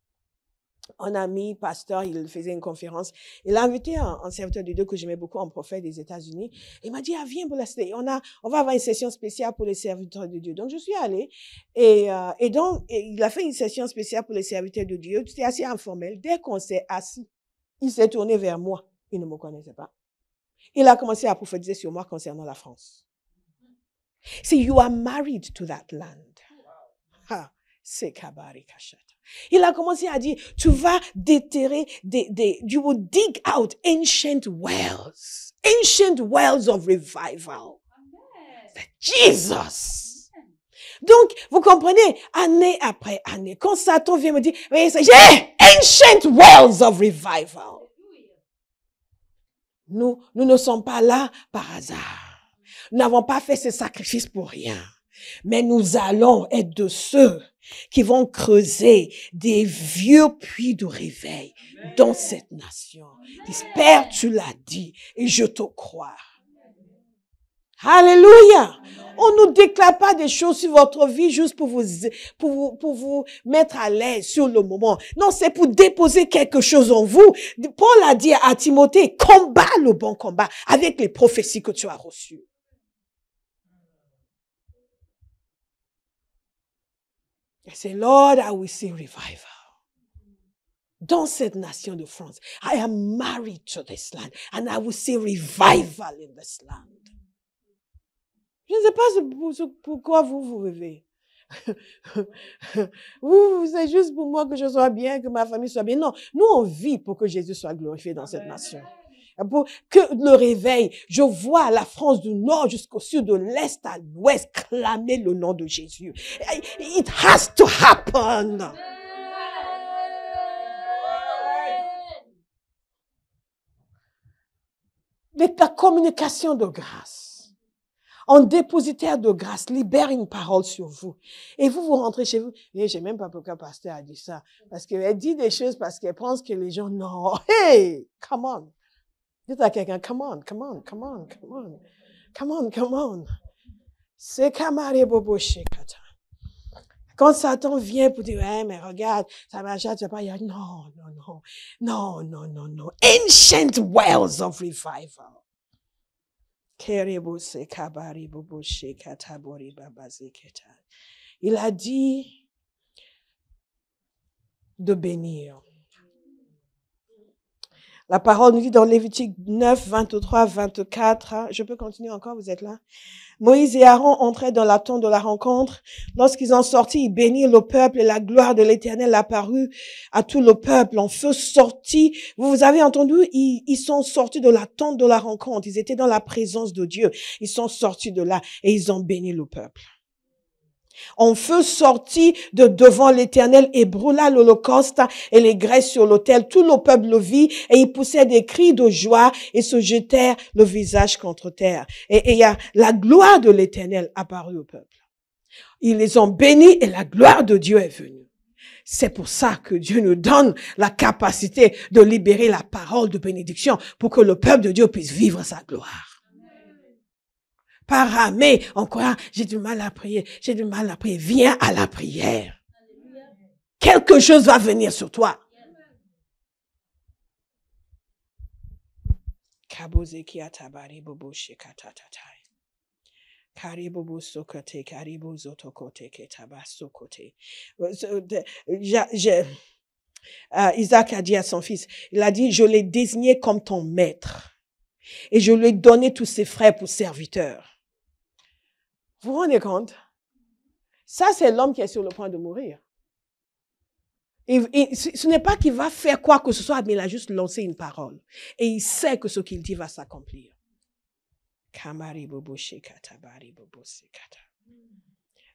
A: Un ami, pasteur, il faisait une conférence. Il a invité un serviteur de Dieu que j'aimais beaucoup, un prophète des États-Unis. Il m'a dit, ah, viens pour la cité. On va avoir une session spéciale pour les serviteurs de Dieu. Donc, je suis allée. Et donc, il a fait une session spéciale pour les serviteurs de Dieu. C'était assez informel. Dès qu'on s'est assis, il s'est tourné vers moi. Il ne me connaissait pas. Il a commencé à prophétiser sur moi concernant la France. See, you are married to that land. Ha, c'est kabari kashata. Il a commencé à dire, tu vas déterrer you will dig out ancient wells of revival. Jesus. Donc, vous comprenez, année après année, quand Satan vient me dire, j'ai ancient wells of revival. Nous ne sommes pas là par hasard. Nous n'avons pas fait ce sacrifice pour rien. Mais nous allons être de ceux qui vont creuser des vieux puits de réveil dans cette nation. Père, tu l'as dit et je te crois. Alléluia. On ne nous déclare pas des choses sur votre vie juste pour vous mettre à l'aise sur le moment. Non, c'est pour déposer quelque chose en vous. Paul a dit à Timothée, combat le bon combat avec les prophéties que tu as reçues. C'est Lord, I will see revival. Dans cette nation de France, I am married to this land and I will see revival in this land. Je ne sais pas pourquoi vous rêvez. C'est juste pour moi que je sois bien, que ma famille soit bien. Non, nous on vit pour que Jésus soit glorifié dans cette nation. Pour que le réveil, je vois la France du nord jusqu'au sud, de l'est à l'ouest, clamer le nom de Jésus. It has to happen. La communication de grâce, en dépositaire de grâce, libère une parole sur vous. Et vous rentrez chez vous. Et je sais même pas pourquoi le pasteur a dit ça. Parce qu'elle dit des choses parce qu'elle pense que les gens, non. Hey, come on. Dites à quelqu'un, come on. C'est Kamare Bobo Shekata. Quand Satan vient pour dire, ouais, mais regarde, ça marche, tu vas pas y aller. Non. Ancient wells of revival. Il a dit de bénir. La parole nous dit dans Lévitique 9, 23, 24, je peux continuer encore, vous êtes là? Moïse et Aaron entraient dans la tente de la rencontre. Lorsqu'ils en sortis, ils bénirent le peuple et la gloire de l'Éternel apparut à tout le peuple. En feu sorti, vous avez entendu, ils sont sortis de la tente de la rencontre. Ils étaient dans la présence de Dieu. Ils sont sortis de là et ils ont béni le peuple. En feu sortit de devant l'Éternel et brûla l'holocauste et les graisses sur l'autel. Tout le peuple le vit et ils poussaient des cris de joie et se jetèrent le visage contre terre. Et il y a la gloire de l'Éternel apparue au peuple. Ils les ont bénis et la gloire de Dieu est venue. C'est pour ça que Dieu nous donne la capacité de libérer la parole de bénédiction pour que le peuple de Dieu puisse vivre sa gloire. Pas ramer, encore, j'ai du mal à prier. Viens à la prière. Quelque chose va venir sur toi. Isaac a dit à son fils, il a dit, je l'ai désigné comme ton maître et je lui ai donné tous ses frères pour serviteurs. Vous vous rendez compte? Ça, c'est l'homme qui est sur le point de mourir. Ce n'est pas qu'il va faire quoi que ce soit, mais il a juste lancé une parole. Et il sait que ce qu'il dit va s'accomplir.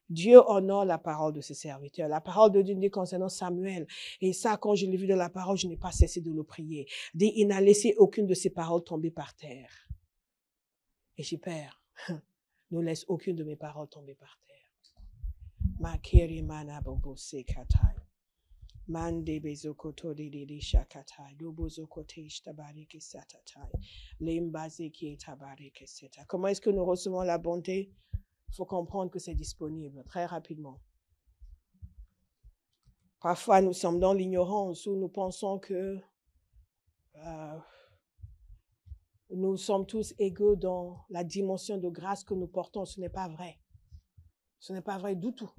A: Dieu honore la parole de ses serviteurs. La parole de Dieu dit concernant Samuel. Et ça, quand je l'ai vu dans la parole, je n'ai pas cessé de le prier. Il n'a laissé aucune de ses paroles tomber par terre. Et j'ai Père, ne laisse aucune de mes paroles tomber par terre. Makeri mana bobo sekatai. Mande bezokoto de shakatai. Dobozokote ishtabareke satatai. Lembazeki etabareke seta. Comment est-ce que nous recevons la bonté? Il faut comprendre que c'est disponible très rapidement. Parfois, nous sommes dans l'ignorance où nous pensons que nous sommes tous égaux dans la dimension de grâce que nous portons. Ce n'est pas vrai. Ce n'est pas vrai du tout.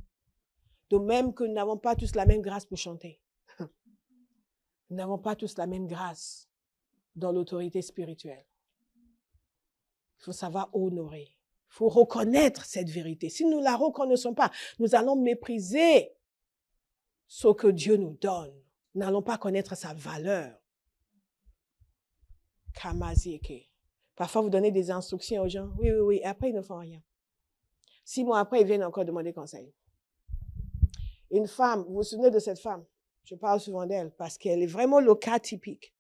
A: De même que nous n'avons pas tous la même grâce pour chanter. Nous n'avons pas tous la même grâce dans l'autorité spirituelle. Il faut savoir honorer. Il faut reconnaître cette vérité. Si nous ne la reconnaissons pas, nous allons mépriser ce que Dieu nous donne. Nous n'allons pas connaître sa valeur. Kamazieke. Parfois, vous donnez des instructions aux gens. Oui, oui, oui. Après, ils ne font rien. 6 mois après, ils viennent encore demander conseil. Une femme, vous vous souvenez de cette femme? Je parle souvent d'elle parce qu'elle est vraiment le cas typique.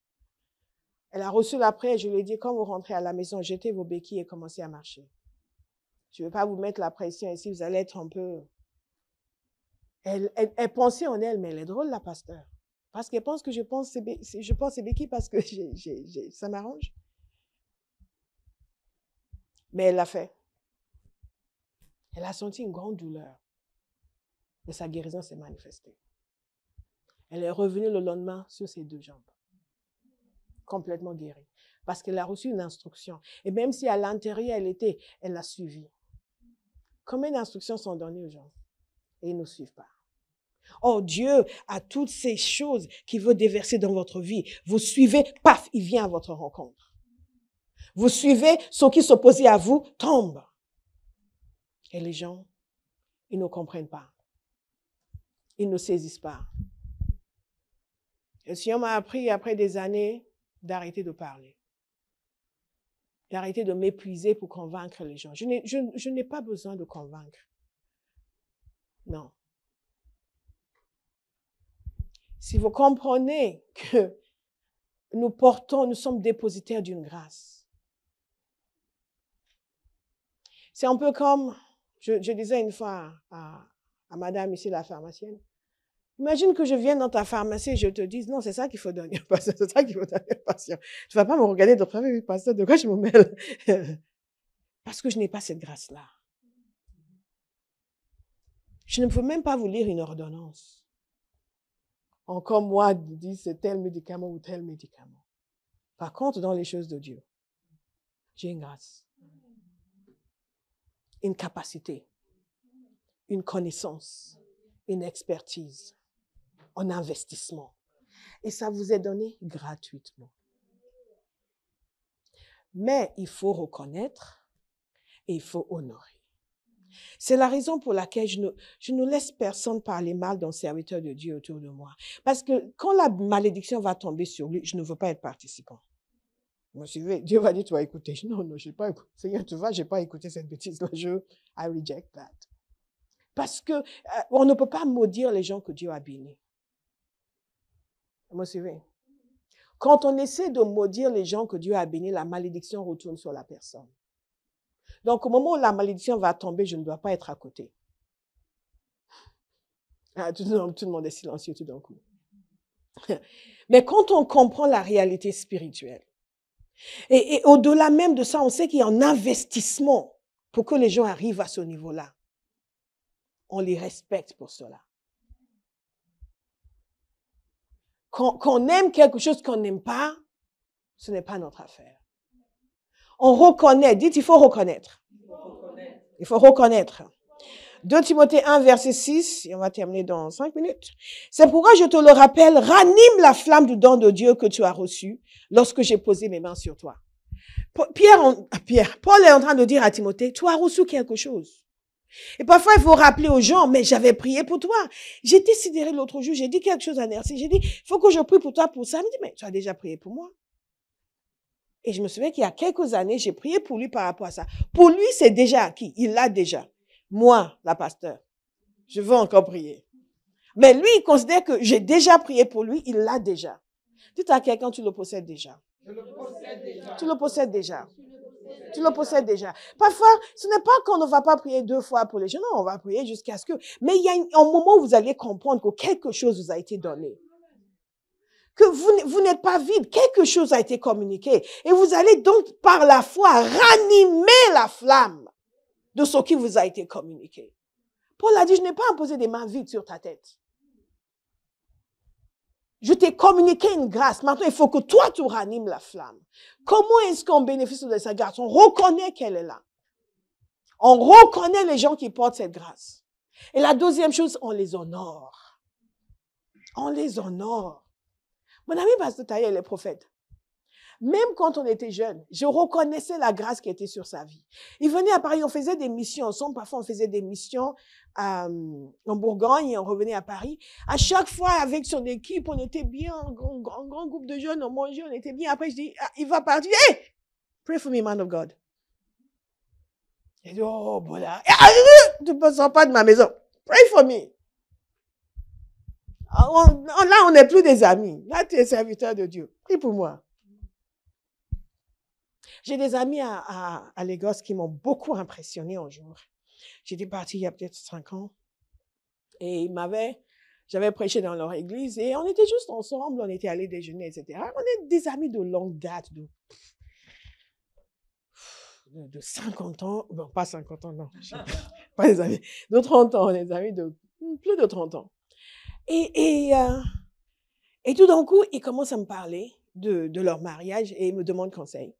A: Elle a reçu la prière, je lui ai dit, quand vous rentrez à la maison, jetez vos béquilles et commencez à marcher. Je ne vais pas vous mettre la pression ici, vous allez être un peu... Elle pensait en elle, mais elle est drôle, la pasteur. Parce qu'elle pense que je pense ces béquilles parce que ça m'arrange. Mais elle l'a fait. Elle a senti une grande douleur. Et sa guérison s'est manifestée. Elle est revenue le lendemain sur ses 2 jambes. Complètement guérie. Parce qu'elle a reçu une instruction. Et même si à l'intérieur elle l'a suivie. Combien d'instructions sont données aux gens? Et ils ne suivent pas. Oh, Dieu a toutes ces choses qu'il veut déverser dans votre vie. Vous suivez, paf, il vient à votre rencontre. Vous suivez, ceux qui s'opposaient à vous tombent. Et les gens, ils ne comprennent pas. Ils ne saisissent pas. Le Seigneur m'a appris, après des années, d'arrêter de parler. D'arrêter de m'épuiser pour convaincre les gens. Je n'ai pas besoin de convaincre. Non. Si vous comprenez que nous sommes dépositaires d'une grâce. C'est un peu comme, je disais une fois à madame ici, la pharmacienne, imagine que je vienne dans ta pharmacie et je te dise, non, c'est ça qu'il faut donner au patient, c'est ça qu'il faut donner au patient. Tu ne vas pas me regarder de travers, oui, pasteur, de quoi je me mêle? Parce que je n'ai pas cette grâce-là. Je ne peux même pas vous lire une ordonnance. Encore moi, dire c'est tel médicament ou tel médicament. Par contre, dans les choses de Dieu, j'ai une grâce, une capacité, une connaissance, une expertise, un investissement. Et ça vous est donné gratuitement. Mais il faut reconnaître et il faut honorer. C'est la raison pour laquelle je ne laisse personne parler mal d'un serviteur de Dieu autour de moi. Parce que quand la malédiction va tomber sur lui, je ne veux pas être participant. Moi, Dieu va dire, tu vas écouter. Non, je n'ai pas écouté. Seigneur, tu vois, je n'ai pas écouté cette bêtise-là. I reject that. Parce que on ne peut pas maudire les gens que Dieu a bénis. Vous suivez? Quand on essaie de maudire les gens que Dieu a bénis, la malédiction retourne sur la personne. Donc, au moment où la malédiction va tomber, je ne dois pas être à côté. Tout le monde est silencieux tout d'un coup. Mais quand on comprend la réalité spirituelle, et au-delà même de ça, on sait qu'il y a un investissement pour que les gens arrivent à ce niveau-là. On les respecte pour cela. Qu'on aime quelque chose qu'on n'aime pas, ce n'est pas notre affaire. On reconnaît, dites il faut reconnaître. Il faut reconnaître. 2 Timothée 1, verset 6, et on va terminer dans 5 minutes. C'est pourquoi je te le rappelle, ranime la flamme du don de Dieu que tu as reçu lorsque j'ai posé mes mains sur toi. Paul est en train de dire à Timothée, tu as reçu quelque chose. Et parfois, il faut rappeler aux gens, mais j'avais prié pour toi. J'étais sidérée l'autre jour, j'ai dit quelque chose à Nercy. J'ai dit, il faut que je prie pour toi pour ça. Il me dit, mais tu as déjà prié pour moi. Et je me souviens qu'il y a quelques années, j'ai prié pour lui par rapport à ça. Pour lui, c'est déjà acquis. Il l'a déjà. Moi, la pasteur, je veux encore prier. Mais lui, il considère que j'ai déjà prié pour lui, il l'a déjà. Dites à quelqu'un, tu le possèdes déjà.
B: Je le possède déjà.
A: Tu le possèdes déjà. Tu le possèdes déjà. Parfois, ce n'est pas qu'on ne va pas prier 2 fois pour les gens. Non, on va prier jusqu'à ce que... Mais il y a un moment où vous allez comprendre que quelque chose vous a été donné. Que vous n'êtes pas vide. Quelque chose a été communiqué. Et vous allez donc, par la foi, ranimer la flamme de ce qui vous a été communiqué. Paul a dit, je n'ai pas imposé des mains vides sur ta tête. Je t'ai communiqué une grâce. Maintenant, il faut que toi, tu ranimes la flamme. Comment est-ce qu'on bénéficie de cette grâce? On reconnaît qu'elle est là. On reconnaît les gens qui portent cette grâce. Et la deuxième chose, on les honore. On les honore. Mon ami Pasteur Taïe, il est prophète. Même quand on était jeune, je reconnaissais la grâce qui était sur sa vie. Il venait à Paris, on faisait des missions ensemble. Parfois, on faisait des missions en Bourgogne et on revenait à Paris. À chaque fois, avec son équipe, on était bien, un grand groupe de jeunes, on mangeait, on était bien. Après, je dis, il va partir. Hey! Pray for me, man of God. Il dit, oh, voilà. Tu ne passeras pas de ma maison. Pray for me. Là, on n'est plus des amis. Là, tu es serviteur de Dieu. Prie pour moi. J'ai des amis à Lagos qui m'ont beaucoup impressionné un jour. J'étais partie il y a peut-être 5 ans. Et j'avais prêché dans leur église et on était juste ensemble, on était allés déjeuner, etc. On est des amis de longue date, de 50 ans. Bon, pas 50 ans, non. Pas des amis. De 30 ans, des amis de plus de 30 ans. Et tout d'un coup, ils commencent à me parler de leur mariage et ils me demandent conseil.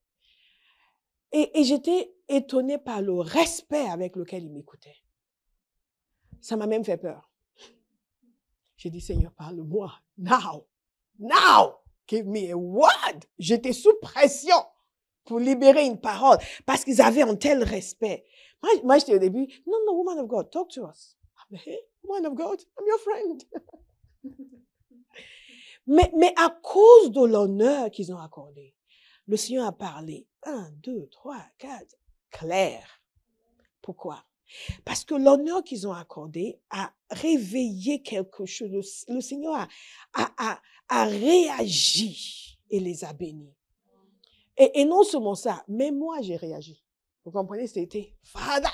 A: Et j'étais étonnée par le respect avec lequel ils m'écoutaient. Ça m'a même fait peur. J'ai dit, Seigneur, parle-moi. Now. Give me a word. J'étais sous pression pour libérer une parole parce qu'ils avaient un tel respect. Moi j'étais au début, non, woman of God, talk to us. Hey, woman of God, I'm your friend. Mais à cause de l'honneur qu'ils ont accordé, le Seigneur a parlé. 1, 2, 3, 4. Clair. Pourquoi? Parce que l'honneur qu'ils ont accordé a réveillé quelque chose. Le Seigneur a réagi et les a bénis. Et non seulement ça, mais moi j'ai réagi. Vous comprenez? C'était Father.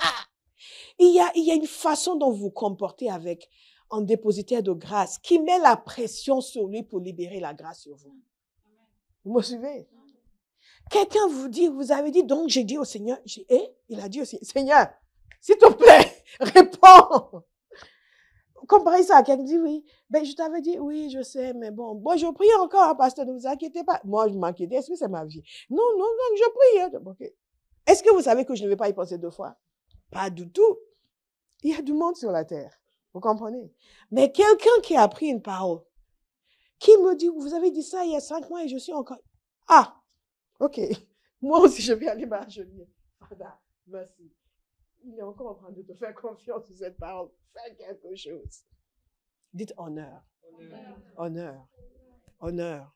A: Il y a une façon dont vous vous comportez avec un dépositaire de grâce qui met la pression sur lui pour libérer la grâce sur vous. Vous me suivez? Quelqu'un vous avez dit, donc j'ai dit au Seigneur, il a dit au Seigneur, s'il te plaît, réponds. Comparez ça à quelqu'un qui dit, oui, ben je t'avais dit, oui, je sais, mais bon, je prie encore, pasteur, ne vous inquiétez pas. Moi, je m'inquiétais, est-ce que c'est ma vie? Non, je prie. Hein. Okay. Est-ce que vous savez que je ne vais pas y penser 2 fois? Pas du tout. Il y a du monde sur la terre, vous comprenez? Mais quelqu'un qui a pris une parole, qui me dit, vous avez dit ça il y a 5 mois et je suis encore... Ah! OK. Moi aussi, je vais aller m'agenouiller. Merci. Il est encore en train de te faire confiance sur cette parole. Fais quelque chose. Dites honneur. Honneur. Honneur.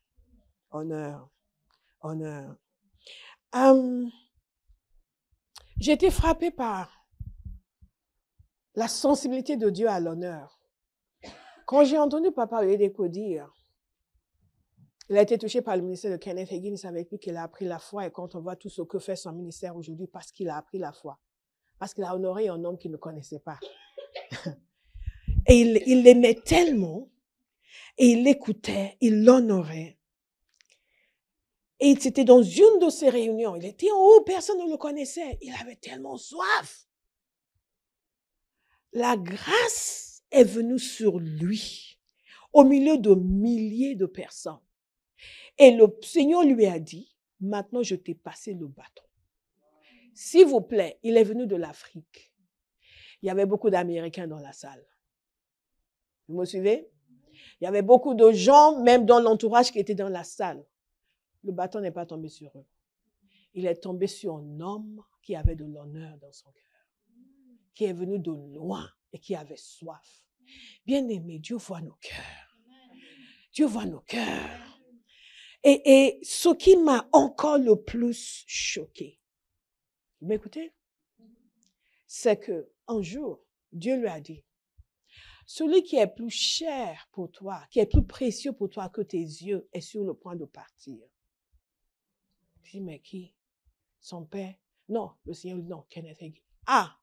A: Honneur. Honneur. J'ai été frappée par la sensibilité de Dieu à l'honneur. Quand j'ai entendu Papa Oyedepo dire, il a été touché par le ministère de Kenneth Hagin, c'est avec lui qu'il a appris la foi. Et quand on voit tout ce que fait son ministère aujourd'hui, parce qu'il a appris la foi, parce qu'il a honoré un homme qu'il ne connaissait pas. Et il l'aimait tellement, et il l'écoutait, il l'honorait. Et c'était dans une de ces réunions, il était en haut, personne ne le connaissait. Il avait tellement soif. La grâce est venue sur lui, au milieu de milliers de personnes. Et le Seigneur lui a dit, maintenant je t'ai passé le bâton. S'il vous plaît, il est venu de l'Afrique. Il y avait beaucoup d'Américains dans la salle. Vous me suivez? Il y avait beaucoup de gens, même dans l'entourage, qui étaient dans la salle. Le bâton n'est pas tombé sur eux. Il est tombé sur un homme qui avait de l'honneur dans son cœur, qui est venu de loin et qui avait soif. Bien-aimé, Dieu voit nos cœurs. Dieu voit nos cœurs. Et ce qui m'a encore le plus choqué, vous m'écoutez? C'est que un jour, Dieu lui a dit, celui qui est plus cher pour toi, qui est plus précieux pour toi que tes yeux, est sur le point de partir. Je dis, mais qui? Son père? Non, le Seigneur dit non, Kenneth Hagin. Ah!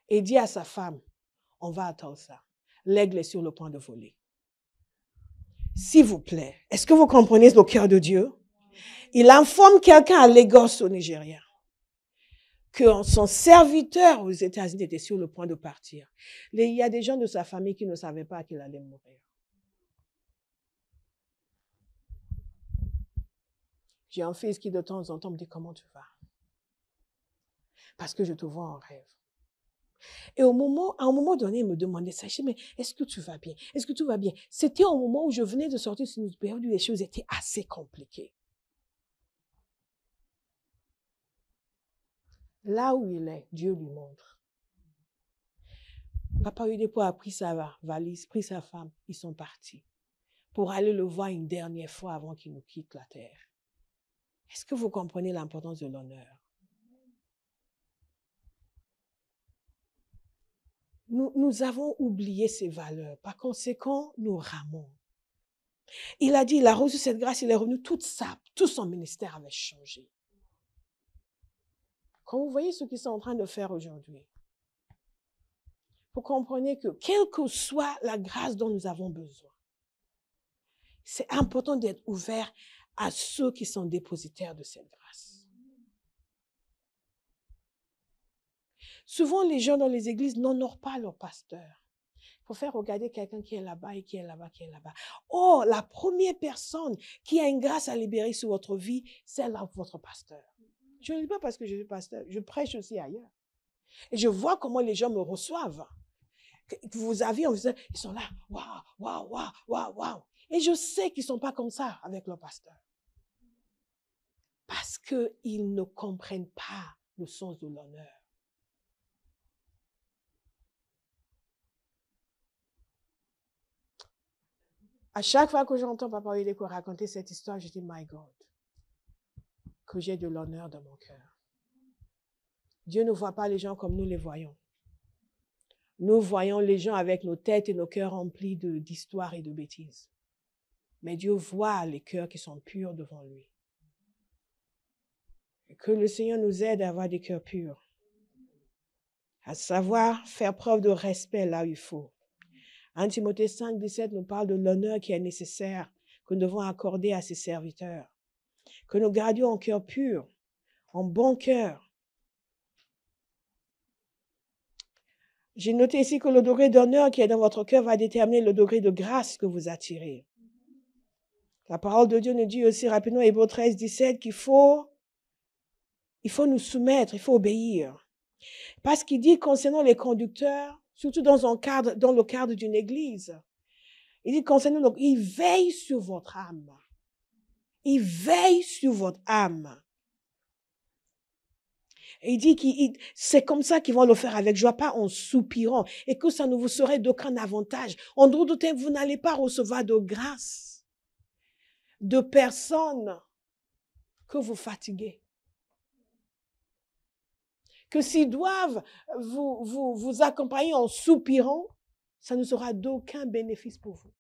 A: Et dit à sa femme, on va attendre ça. L'aigle est sur le point de voler. S'il vous plaît, est-ce que vous comprenez le cœur de Dieu? Il informe quelqu'un à Lagos au Nigeria que son serviteur aux États-Unis était sur le point de partir. Il y a des gens de sa famille qui ne savaient pas qu'il allait mourir. J'ai un fils qui de temps en temps me dit, comment tu vas? Parce que je te vois en rêve. Et à un moment donné, il me demandait ça. Je dis, mais est-ce que tu vas bien? Est-ce que tout va bien? C'était au moment où je venais de sortir sur une période où les choses étaient assez compliquées. Là où il est, Dieu lui montre. Papa Oyedepo a pris sa valise, pris sa femme, ils sont partis pour aller le voir une dernière fois avant qu'il nous quitte la terre. Est-ce que vous comprenez l'importance de l'honneur? Nous avons oublié ces valeurs. Par conséquent, nous ramons. Il a dit, il a reçu cette grâce, il est revenu, tout son ministère avait changé. Quand vous voyez ce qu'ils sont en train de faire aujourd'hui, vous comprenez que quelle que soit la grâce dont nous avons besoin, c'est important d'être ouvert à ceux qui sont dépositaires de cette grâce. Souvent, les gens dans les églises n'honorent pas leur pasteur. Il faut faire regarder quelqu'un qui est là-bas et qui est là-bas, qui est là-bas. Oh, la première personne qui a une grâce à libérer sur votre vie, c'est votre pasteur. Je ne le dis pas parce que je suis pasteur, je prêche aussi ailleurs. Et je vois comment les gens me reçoivent. Vous avez, ils sont là, waouh, waouh, waouh, waouh, waouh. Et je sais qu'ils ne sont pas comme ça avec leur pasteur. Parce qu'ils ne comprennent pas le sens de l'honneur. À chaque fois que j'entends Papa Oyedepo raconter cette histoire, je dis, my God, que j'ai de l'honneur dans mon cœur. Dieu ne voit pas les gens comme nous les voyons. Nous voyons les gens avec nos têtes et nos cœurs remplis d'histoires et de bêtises. Mais Dieu voit les cœurs qui sont purs devant lui. Et que le Seigneur nous aide à avoir des cœurs purs. À savoir faire preuve de respect là où il faut. 1 Timothée 5, 17 nous parle de l'honneur qui est nécessaire, que nous devons accorder à ses serviteurs. Que nous gardions un cœur pur, un bon cœur. J'ai noté ici que le degré d'honneur qui est dans votre cœur va déterminer le degré de grâce que vous attirez. La parole de Dieu nous dit aussi rapidement, Hébreux 13, 17, qu'il faut nous soumettre, il faut obéir. Parce qu'il dit concernant les conducteurs, surtout dans le cadre d'une église, il dit concernant, donc, il veille sur votre âme. Il veille sur votre âme. Et il dit que c'est comme ça qu'ils vont le faire avec joie, pas en soupirant, et que ça ne vous serait d'aucun avantage. En d'autres termes, vous n'allez pas recevoir de grâce de personnes que vous fatiguez. Que s'ils doivent vous accompagner en soupirant, ça ne sera d'aucun bénéfice pour vous.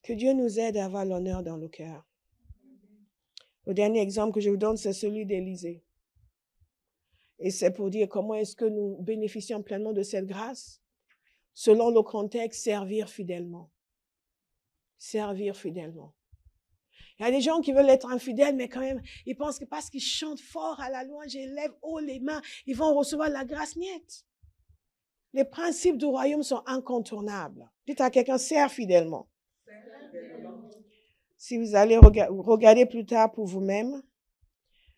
A: Que Dieu nous aide à avoir l'honneur dans le cœur. Le dernier exemple que je vous donne, c'est celui d'Élisée. Et c'est pour dire comment est-ce que nous bénéficions pleinement de cette grâce. Selon le contexte, servir fidèlement. Servir fidèlement. Il y a des gens qui veulent être infidèles, mais quand même, ils pensent que parce qu'ils chantent fort à la louange et lèvent haut les mains, ils vont recevoir la grâce niette. Les principes du royaume sont incontournables. Dites à quelqu'un, serre fidèlement. Si vous allez regarder plus tard pour vous-même,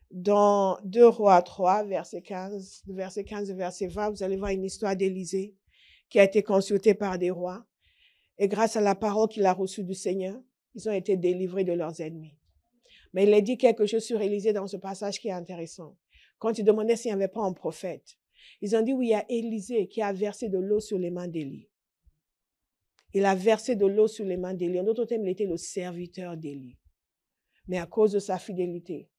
A: dans 2 Rois 3, verset 15 et verset 20, vous allez voir une histoire d'Élisée qui a été consultée par des rois. Et grâce à la parole qu'il a reçue du Seigneur, ils ont été délivrés de leurs ennemis. Mais il a dit quelque chose sur Élisée dans ce passage qui est intéressant. Quand ils demandaient s'il n'y avait pas un prophète, ils ont dit oui, il y a Élisée qui a versé de l'eau sur les mains d'Élie. Il a versé de l'eau sur les mains d'Élie. En d'autres termes, il était le serviteur d'Élie. Mais à cause de sa fidélité,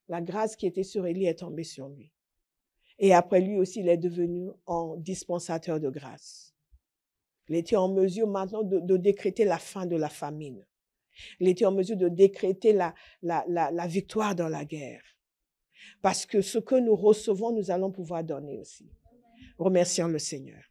A: la grâce qui était sur Élie est tombée sur lui. Et après lui aussi, il est devenu un dispensateur de grâce. Il était en mesure maintenant de décréter la fin de la famine. Il était en mesure de décréter la victoire dans la guerre. Parce que ce que nous recevons, nous allons pouvoir donner aussi. Remercions le Seigneur.